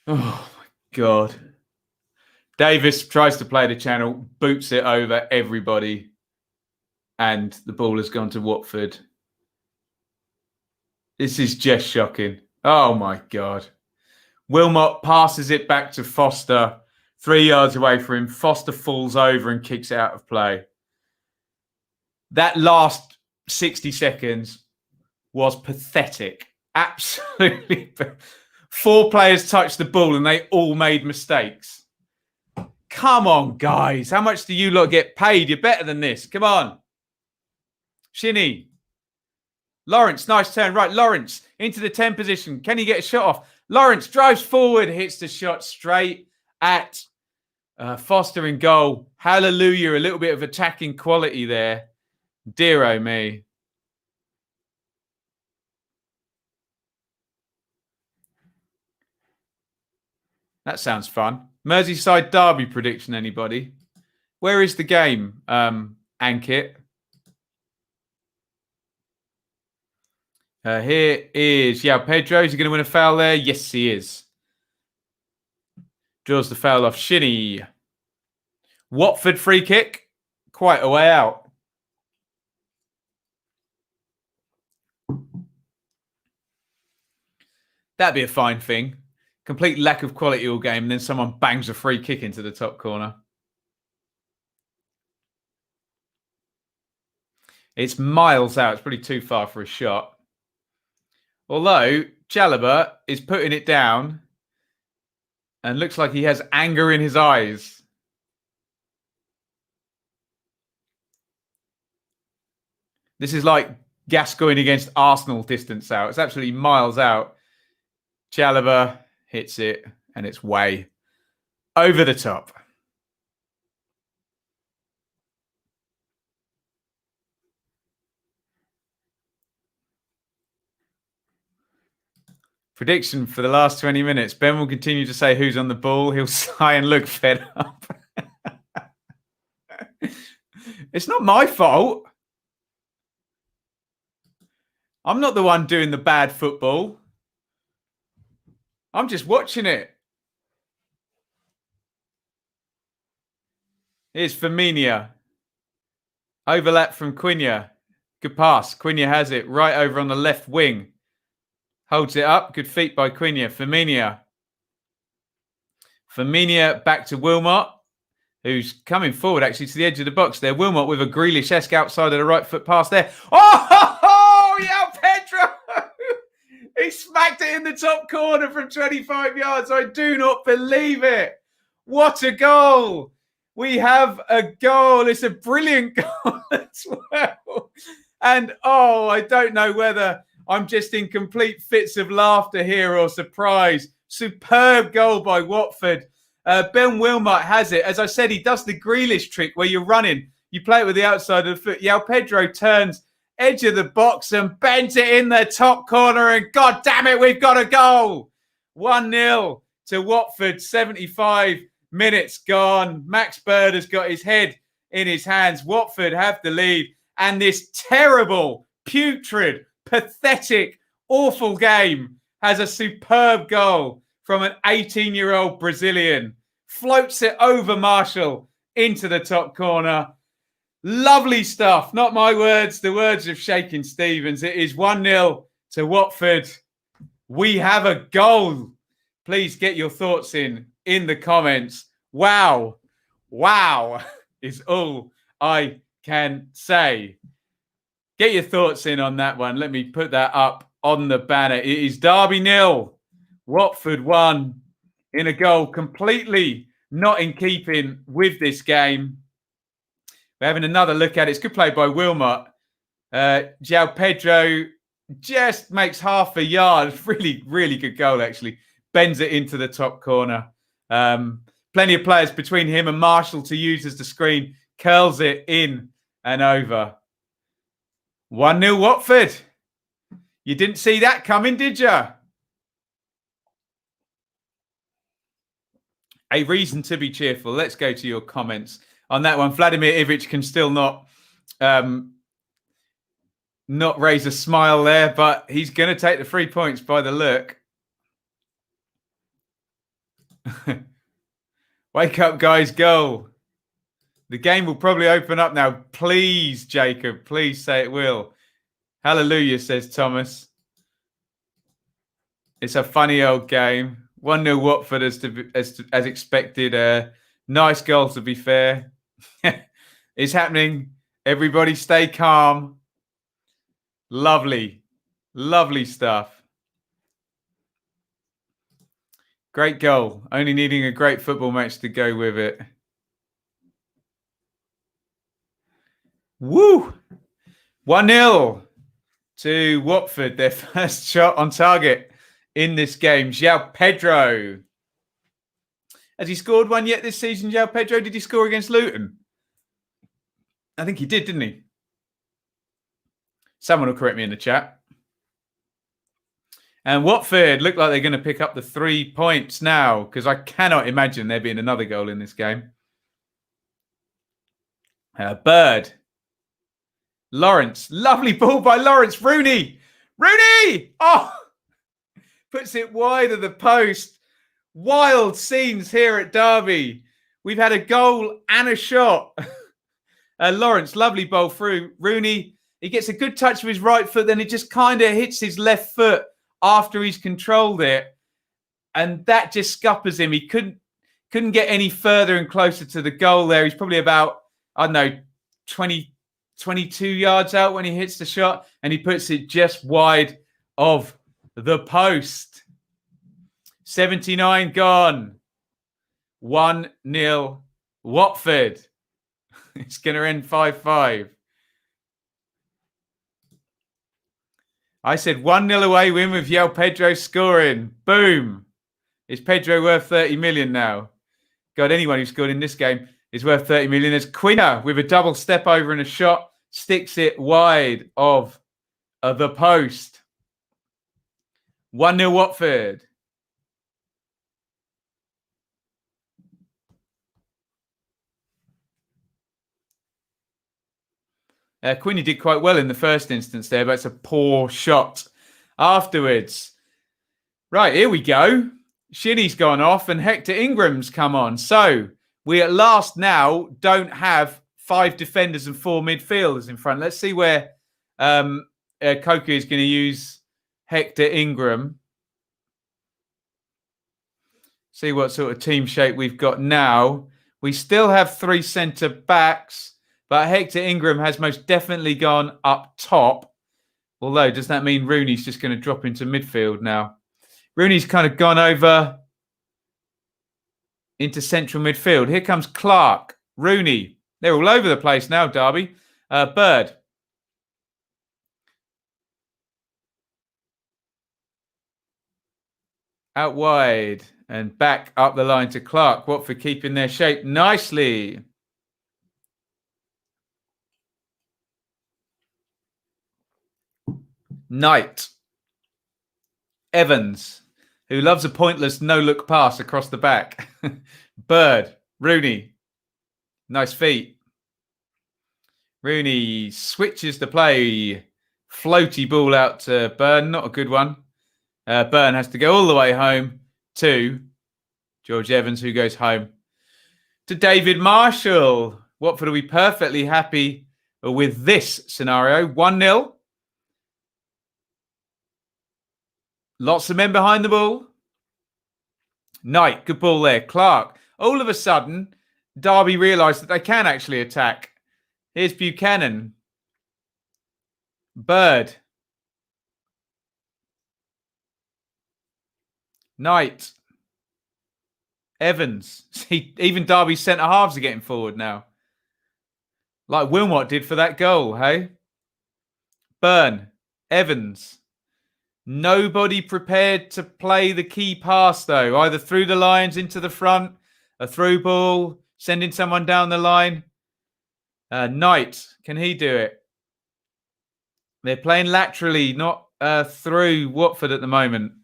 Oh, my God. Davis tries to play the channel, boots it over everybody, and the ball has gone to Watford. This is just shocking. Oh, my God. Wilmot passes it back to Foster, 3 yards away from him. Foster falls over and kicks it out of play. That last 60 seconds was pathetic. Absolutely. 4 players touched the ball and they all made mistakes. Come on, guys. How much do you lot get paid? You're better than this. Come on. Shinny. Lawrence, nice turn. Right, Lawrence into the 10 position. Can he get a shot off? Lawrence drives forward, hits the shot straight at Foster in goal. Hallelujah. A little bit of attacking quality there. Dear oh me. That sounds fun. Merseyside derby prediction, anybody? Where is the game, Ankit? Here is Pedro. Is he going to win a foul there? Yes, he is. Draws the foul off Shinny. Watford free kick. Quite a way out. That'd be a fine thing. Complete lack of quality all game, and then someone bangs a free kick into the top corner. It's miles out. It's probably too far for a shot. Although Chalobah is putting it down and looks like he has anger in his eyes. This is like Gascoigne against Arsenal distance out. It's absolutely miles out. Chalobah hits it, and it's way over the top. Prediction for the last 20 minutes. Ben will continue to say who's on the ball. He'll sigh and look fed up. It's not my fault. I'm not the one doing the bad football. I'm just watching it. Here's Firmino. Overlap from Quina. Good pass. Quina has it right over on the left wing. Holds it up. Good feet by Quina. Firmino back to Wilmot, who's coming forward actually to the edge of the box there. Wilmot with a Grealish-esque outside of the right foot pass there. Oh, yeah, Pedro! He smacked it in the top corner from 25 yards. I do not believe it. What a goal. We have a goal. It's a brilliant goal as well. And, I don't know whether I'm just in complete fits of laughter here or surprise. Superb goal by Watford. Ben Wilmot has it. As I said, he does the Grealish trick where you're running. You play it with the outside of the foot. João Pedro turns edge of the box and bends it in the top corner. And God damn it, we've got a goal. 1-0 to Watford. 75 minutes gone. Max Bird has got his head in his hands. Watford have the lead. And this terrible, putrid, pathetic, awful game has a superb goal from an 18-year-old Brazilian. Floats it over Marshall into the top corner. Lovely stuff. Not my words, the words of Shakin' Stevens. It is 1-0 to Watford. We have a goal. Please get your thoughts in the comments. Wow. Wow is all I can say. Get your thoughts in on that one. Let me put that up on the banner. It is Derby 0, Watford 1 in a goal completely not in keeping with this game. We're having another look at it. It's good play by Wilmot. João Pedro just makes half a yard. Really, really good goal, actually. Bends it into the top corner. Plenty of players between him and Marshall to use as the screen. Curls it in and over. 1-0 Watford. You didn't see that coming, did you? A reason to be cheerful. Let's go to your comments on that one. Vladimir Ivic can still not raise a smile there, but he's going to take the 3 points by the look. Wake up, guys, goal. The game will probably open up now. Please, Jacob, please say it will. Hallelujah, says Thomas. It's a funny old game. 1-0 Watford as expected. Nice goal, to be fair. It's happening. Everybody stay calm. Lovely. Lovely stuff. Great goal. Only needing a great football match to go with it. Woo! 1-0 to Watford. Their first shot on target in this game. João Pedro. Has he scored one yet this season, João Pedro? Did he score against Luton? I think he did, didn't he? Someone will correct me in the chat. And Watford look like they're going to pick up the 3 points now, because I cannot imagine there being another goal in this game. Bird. Lawrence. Lovely ball by Lawrence. Rooney. Rooney! Oh! Puts it wide of the post. Wild scenes here at Derby. We've had a goal and a shot. Lawrence, lovely ball through. Rooney, he gets a good touch with his right foot, then it just kind of hits his left foot after he's controlled it. And that just scuppers him. He couldn't get any further and closer to the goal there. He's probably about, I don't know, 22 yards out when he hits the shot, and he puts it just wide of the post. 79 gone. 1-0 Watford. It's going to end 5-5. I said 1-0 away win with João Pedro scoring. Boom. Is Pedro worth 30 million now? God, anyone who scored in this game is worth 30 million. There's Quina with a double step over and a shot. Sticks it wide of the post. 1-0 Watford. Quinny did quite well in the first instance there, but it's a poor shot afterwards. Right, here we go. Shinny's gone off and Hector Ingram's come on. So we at last now don't have 5 defenders and 4 midfielders in front. Let's see where Koku is going to use Hector Ingram. See what sort of team shape we've got now. We still have 3 centre backs. But Hector Ingram has most definitely gone up top. Although, does that mean Rooney's just going to drop into midfield now? Rooney's kind of gone over into central midfield. Here comes Clark, Rooney. They're all over the place now, Derby. Bird. Out wide and back up the line to Clark. Watford keeping their shape nicely. Knight. Evans, who loves a pointless no-look pass across the back. Bird. Rooney. Nice feet. Rooney switches the play. Floaty ball out to Burn. Not a good one. Burn has to go all the way home to George Evans, who goes home to David Marshall. Watford will be perfectly happy with this scenario. 1-0. Lots of men behind the ball. Knight, good ball there. Clark. All of a sudden, Derby realised that they can actually attack. Here's Buchanan. Bird. Knight. Evans. See, even Derby's centre halves are getting forward now. Like Wilmot did for that goal, hey? Burn. Evans. Nobody prepared to play the key pass, though. Either through the lines into the front, a through ball, sending someone down the line. Knight, can he do it? They're playing laterally, not through Watford at the moment.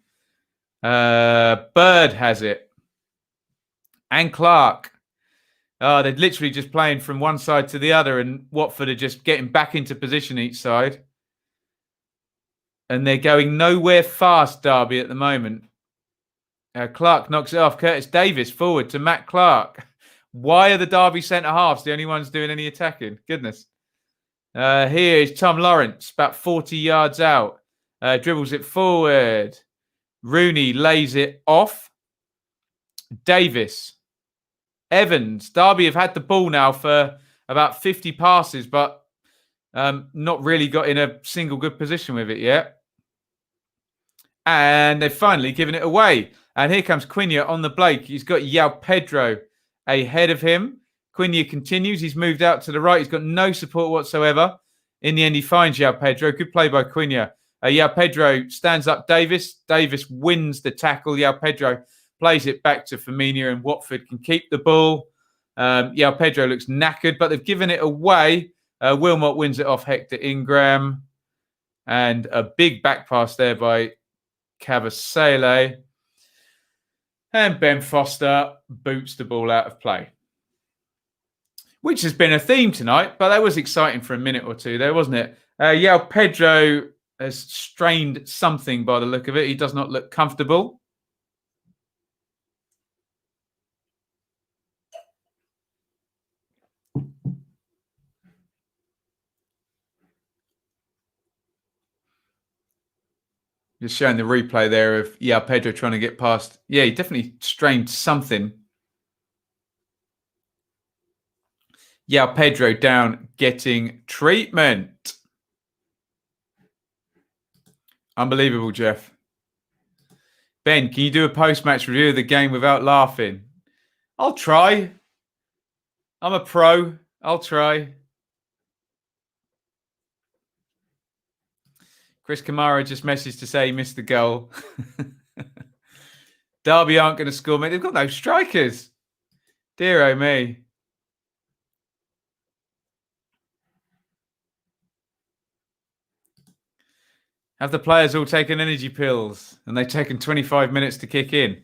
Bird has it. And Clark. Oh, they're literally just playing from one side to the other, and Watford are just getting back into position each side. And they're going nowhere fast, Derby, at the moment. Clark knocks it off. Curtis Davis forward to Matt Clark. Why are the Derby centre-halves the only ones doing any attacking? Goodness. Here is Tom Lawrence, about 40 yards out. Dribbles it forward. Rooney lays it off. Davis. Evans. Derby have had the ball now for about 50 passes, but not really got in a single good position with it yet. And they've finally given it away. And here comes Quina on the Blake. He's got Yao Pedro ahead of him. Quina continues. He's moved out to the right. He's got no support whatsoever. In the end, he finds Yao Pedro. Good play by Quina. Yao Pedro stands up Davis. Davis wins the tackle. Yao Pedro plays it back to Firmino, and Watford can keep the ball. Yao Pedro looks knackered, but they've given it away. Wilmot wins it off Hector Ingram. And a big back pass there by Cavasele. And Ben Foster boots the ball out of play. Which has been a theme tonight, but that was exciting for a minute or two there, wasn't it? Yao Pedro has strained something by the look of it. He does not look comfortable. Just showing the replay there of Yao Pedro trying to get past. Yeah, he definitely strained something. Yao Pedro down getting treatment. Unbelievable, Jeff. Ben, can you do a post-match review of the game without laughing? I'll try. I'm a pro. I'll try. Chris Kamara just messaged to say he missed the goal. Derby aren't going to score, mate. They've got no strikers. Dear oh me. Have the players all taken energy pills and they've taken 25 minutes to kick in?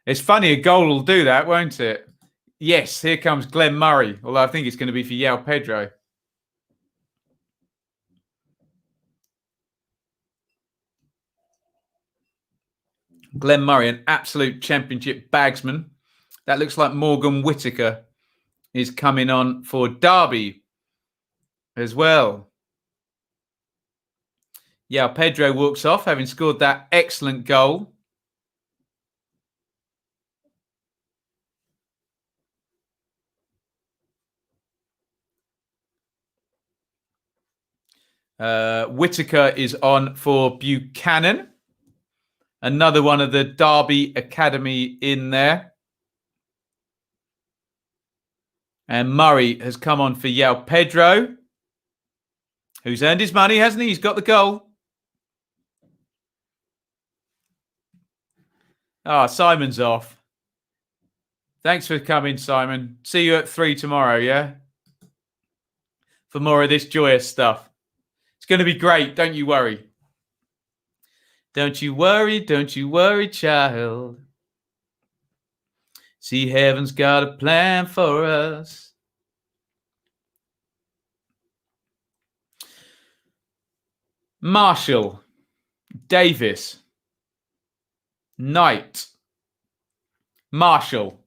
It's funny, a goal will do that, won't it? Yes, here comes Glenn Murray, although I think it's going to be for Yao Pedro. Glenn Murray, an absolute championship bagsman. That looks like Morgan Whittaker is coming on for Derby as well. Yeah, Pedro walks off, having scored that excellent goal. Whittaker is on for Buchanan. Another one of the Derby Academy in there. And Murray has come on for Yao Pedro, who's earned his money, hasn't he? He's got the goal. Simon's off. Thanks for coming, Simon. See you at 3 tomorrow, yeah? For more of this joyous stuff. It's going to be great, don't you worry. Don't you worry, child. See, heaven's got a plan for us. Marshall, Davis, Knight, Marshall,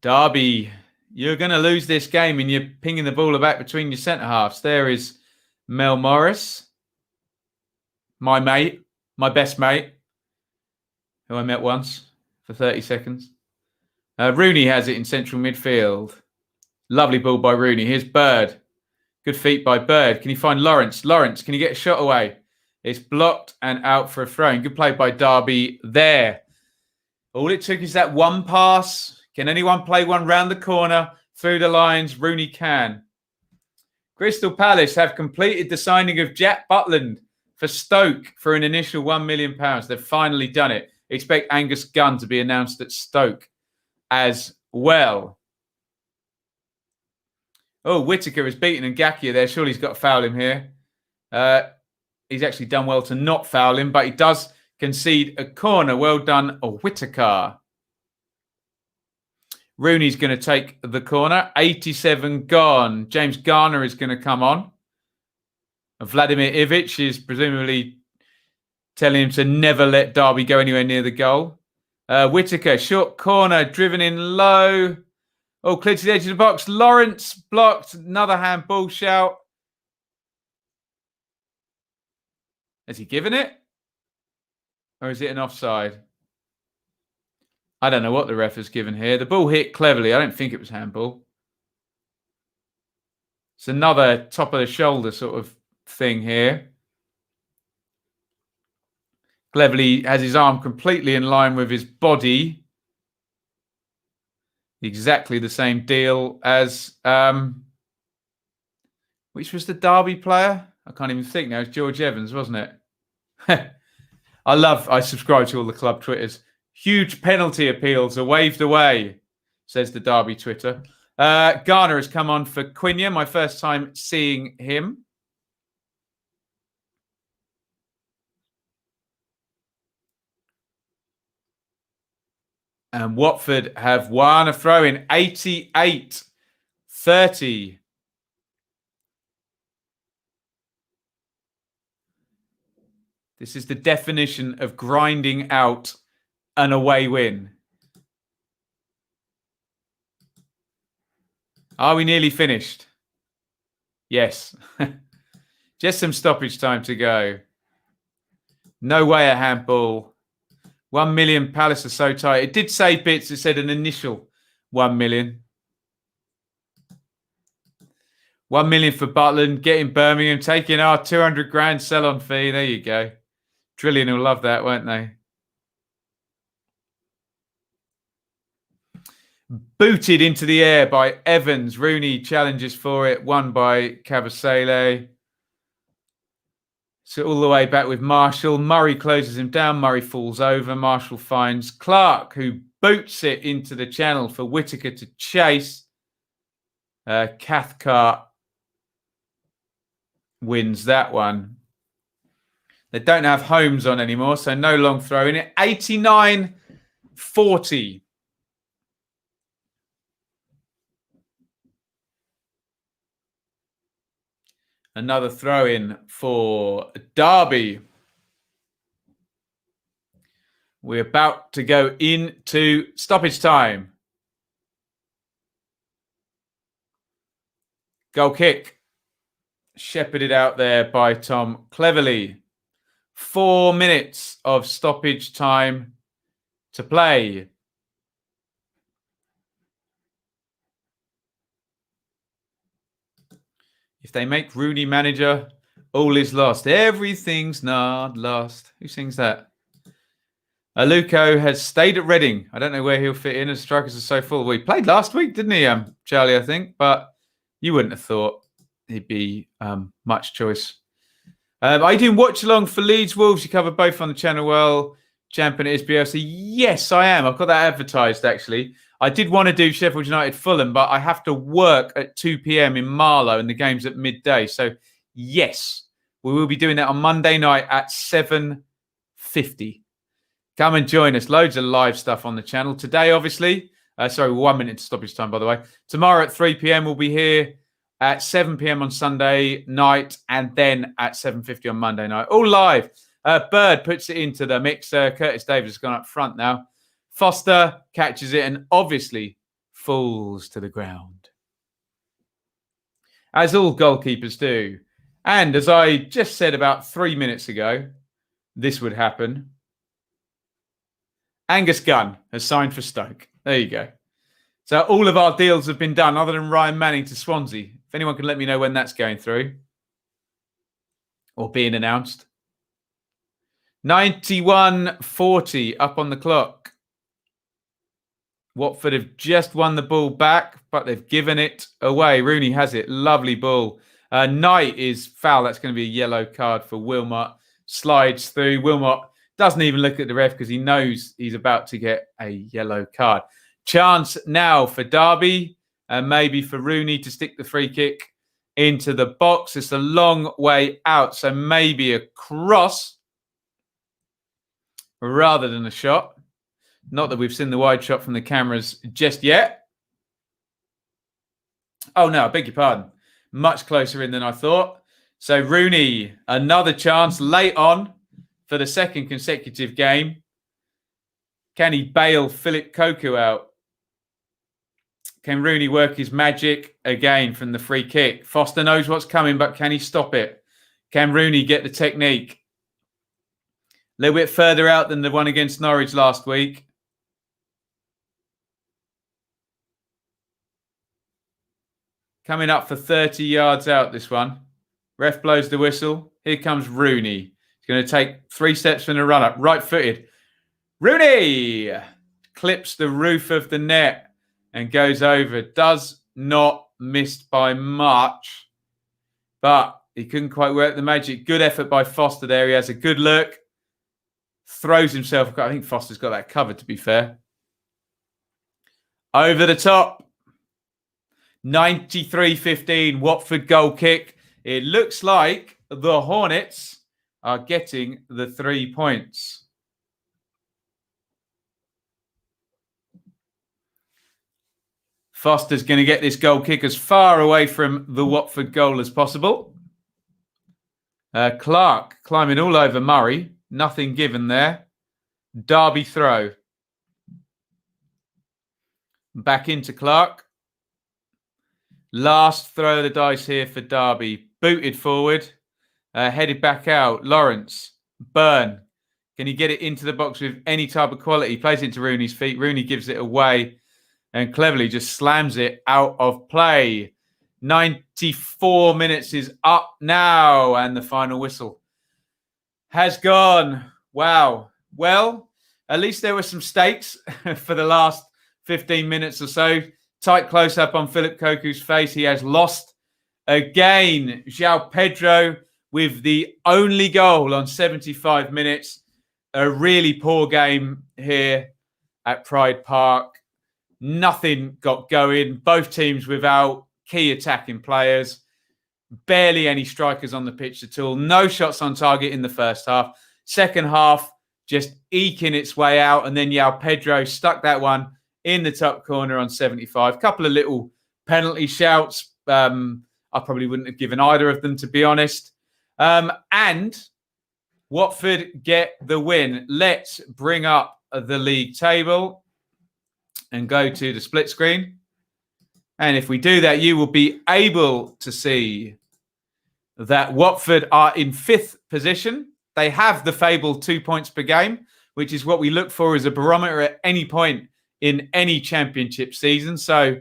Derby. You're going to lose this game and you're pinging the ball back between your centre-halves. There is Mel Morris, my mate, my best mate, who I met once for 30 seconds. Rooney has it in central midfield. Lovely ball by Rooney. Here's Bird. Good feet by Bird. Can he find Lawrence? Lawrence, can he get a shot away? It's blocked and out for a throw. Good play by Derby there. All it took is that one pass. Can anyone play one round the corner, through the lines? Rooney can. Crystal Palace have completed the signing of Jack Butland for Stoke for an initial £1 million. They've finally done it. Expect Angus Gunn to be announced at Stoke as well. Oh, Whittaker is beaten Ngakia there. Surely he's got to foul him here. He's actually done well to not foul him, but he does concede a corner. Well done, Whittaker. Rooney's going to take the corner. 87 gone. James Garner is going to come on. Vladimir Ivic is presumably telling him to never let Derby go anywhere near the goal. Whittaker, short corner, driven in low. Oh, clear to the edge of the box. Lawrence blocked. Another handball shout. Has he given it? Or is it an offside? I don't know what the ref has given here. The ball hit cleverly. I don't think it was handball. It's another top of the shoulder sort of thing here. Cleverly has his arm completely in line with his body. Exactly the same deal as which was the Derby player? I can't even think now. It's George Evans, wasn't it? I subscribe to all the club Twitters. Huge penalty appeals are waved away, says the Derby Twitter. Garner has come on for Quinnia, my first time seeing him. And Watford have won a throw in 88-30. This is the definition of grinding out an away win. Are we nearly finished? Yes. Just some stoppage time to go. No way a handball. 1 million. Palace are so tight. It did say bits. It said an initial 1 million. 1 million for Butland. Getting Birmingham. Taking our 200 grand sell-on fee. There you go. Trillion will love that, won't they? Booted into the air by Evans. Rooney challenges for it. Won by Cavasele. So all the way back with Marshall. Murray closes him down. Murray falls over. Marshall finds Clark, who boots it into the channel for Whittaker to chase. Cathcart wins that one. They don't have Holmes on anymore, so no long throw in it. 89-40. Another throw in for Derby. We're about to go into stoppage time. Goal kick. Shepherded out there by Tom cleverly. 4 minutes of stoppage time to play. If they make Rooney manager, all is lost. Everything's not lost. Who sings that? Aluko has stayed at Reading. I don't know where he'll fit in as strikers are so full. Well, he played last week, didn't he, Charlie, I think? But you wouldn't have thought he'd be much choice. Are you doing watch along for Leeds Wolves? You cover both on the channel well. Champion at SBL. So yes, I am. I've got that advertised, actually. I did want to do Sheffield United Fulham, but I have to work at 2 p.m. in Marlow and the game's at midday. So yes, we will be doing that on Monday night at 7:50. Come and join us. Loads of live stuff on the channel. Today, obviously. 1 minute to stoppage time, by the way. Tomorrow at 3 p.m. we'll be here at 7 p.m. on Sunday night and then at 7:50 on Monday night. All live. Bird puts it into the mixer. Curtis Davis has gone up front now. Foster catches it and obviously falls to the ground. As all goalkeepers do. And as I just said about 3 minutes ago, this would happen. Angus Gunn has signed for Stoke. There you go. So all of our deals have been done other than Ryan Manning to Swansea. If anyone can let me know when that's going through or being announced. 91-40 up on the clock. Watford have just won the ball back, but they've given it away. Rooney has it. Lovely ball. Knight is foul. That's going to be a yellow card for Wilmot. Slides through. Wilmot doesn't even look at the ref because he knows he's about to get a yellow card. Chance now for Derby and maybe for Rooney to stick the free kick into the box. It's a long way out, so maybe a cross rather than a shot. Not that we've seen the wide shot from the cameras just yet. Oh, no, I beg your pardon. Much closer in than I thought. So Rooney, another chance late on for the second consecutive game. Can he bail Philip Koku out? Can Rooney work his magic again from the free kick? Foster knows what's coming, but can he stop it? Can Rooney get the technique? A little bit further out than the one against Norwich last week. Coming up for 30 yards out, this one. Ref blows the whistle. Here comes Rooney. He's going to take 3 steps from the run-up. Right-footed. Rooney clips the roof of the net and goes over. Does not miss by much, but he couldn't quite work the magic. Good effort by Foster there. He has a good look. Throws himself. I think Foster's got that covered, to be fair. Over the top. 93-15, Watford goal kick. It looks like the Hornets are getting the 3 points. Foster's going to get this goal kick as far away from the Watford goal as possible. Clark climbing all over Murray. Nothing given there. Derby throw. Back into Clark. Last throw of the dice here for Derby. Booted forward. Headed back out. Lawrence. Burn. Can he get it into the box with any type of quality? Plays it into Rooney's feet. Rooney gives it away and cleverly just slams it out of play. 94 minutes is up now, and the final whistle has gone. Wow. Well, at least there were some stakes for the last 15 minutes or so. Tight close-up on Philip Koku's face. He has lost again. João Pedro with the only goal on 75 minutes. A really poor game here at Pride Park. Nothing got going. Both teams without key attacking players. Barely any strikers on the pitch at all. No shots on target in the first half. Second half, just eking its way out. And then João Pedro stuck that one in the top corner on 75. Couple of little penalty shouts. I probably wouldn't have given either of them, to be honest. And Watford get the win. Let's bring up the league table and go to the split screen. And if we do that, you will be able to see that Watford are in 5th position. They have the fabled 2 points per game, which is what we look for as a barometer at any point in any championship season. So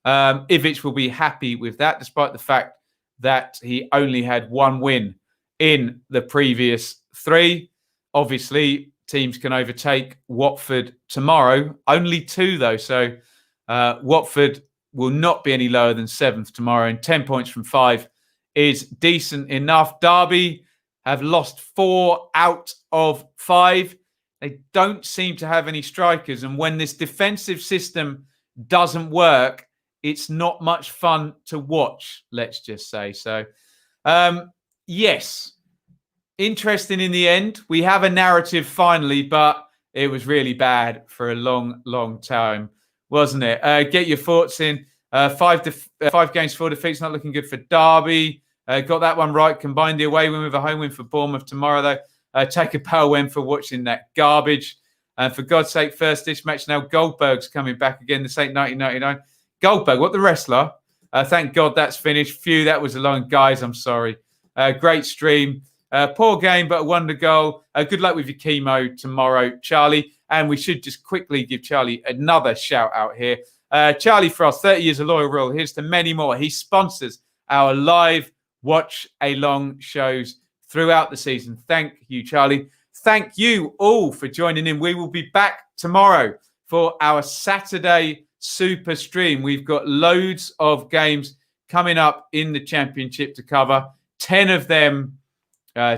Ivic will be happy with that, despite the fact that he only had 1 win in the previous 3. Obviously, teams can overtake Watford tomorrow. Only 2, though. So Watford will not be any lower than 7th tomorrow. And 10 points from 5 is decent enough. Derby have lost 4 out of 5. They don't seem to have any strikers. And when this defensive system doesn't work, it's not much fun to watch, let's just say. So, yes, interesting in the end. We have a narrative finally, but it was really bad for a long, long time, wasn't it? Get your thoughts in. 5 games, 4 defeats, not looking good for Derby. Got that one right. Combined the away win with a home win for Bournemouth tomorrow, though. Take a power win for watching that garbage. And for God's sake, first this match now. Goldberg's coming back again. This ain't 1999. Goldberg, what the wrestler? Thank God that's finished. Phew, that was a long. Guys, I'm sorry. Great stream. Poor game, but a wonder goal. Good luck with your chemo tomorrow, Charlie. And we should just quickly give Charlie another shout out here. Charlie Frost, 30 years of loyal rule. Here's to many more. He sponsors our live watch-along shows throughout the season. Thank you, Charlie. Thank you all for joining in. We will be back tomorrow for our Saturday super stream. We've got loads of games coming up in the championship to cover. 10 of them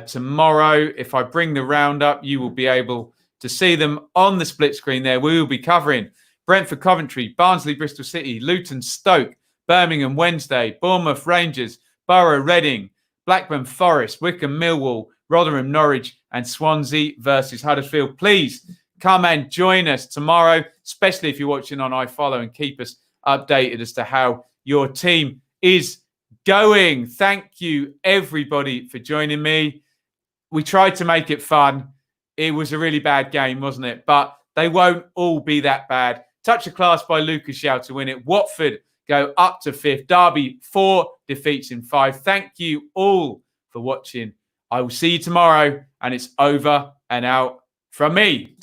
tomorrow. If I bring the roundup, you will be able to see them on the split screen there. We will be covering Brentford, Coventry, Barnsley, Bristol City, Luton, Stoke, Birmingham, Wednesday, Bournemouth, Rangers, Borough, Reading, Blackburn, Forest, Wycombe, Millwall, Rotherham, Norwich, and Swansea versus Huddersfield. Please come and join us tomorrow, especially if you're watching on iFollow, and keep us updated as to how your team is going. Thank you, everybody, for joining me. We tried to make it fun. It was a really bad game, wasn't it? But they won't all be that bad. Touch of class by Lucas Yao to win it. Watford go up to 5th. Derby, 4 defeats in 5. Thank you all for watching. I will see you tomorrow, and it's over and out from me.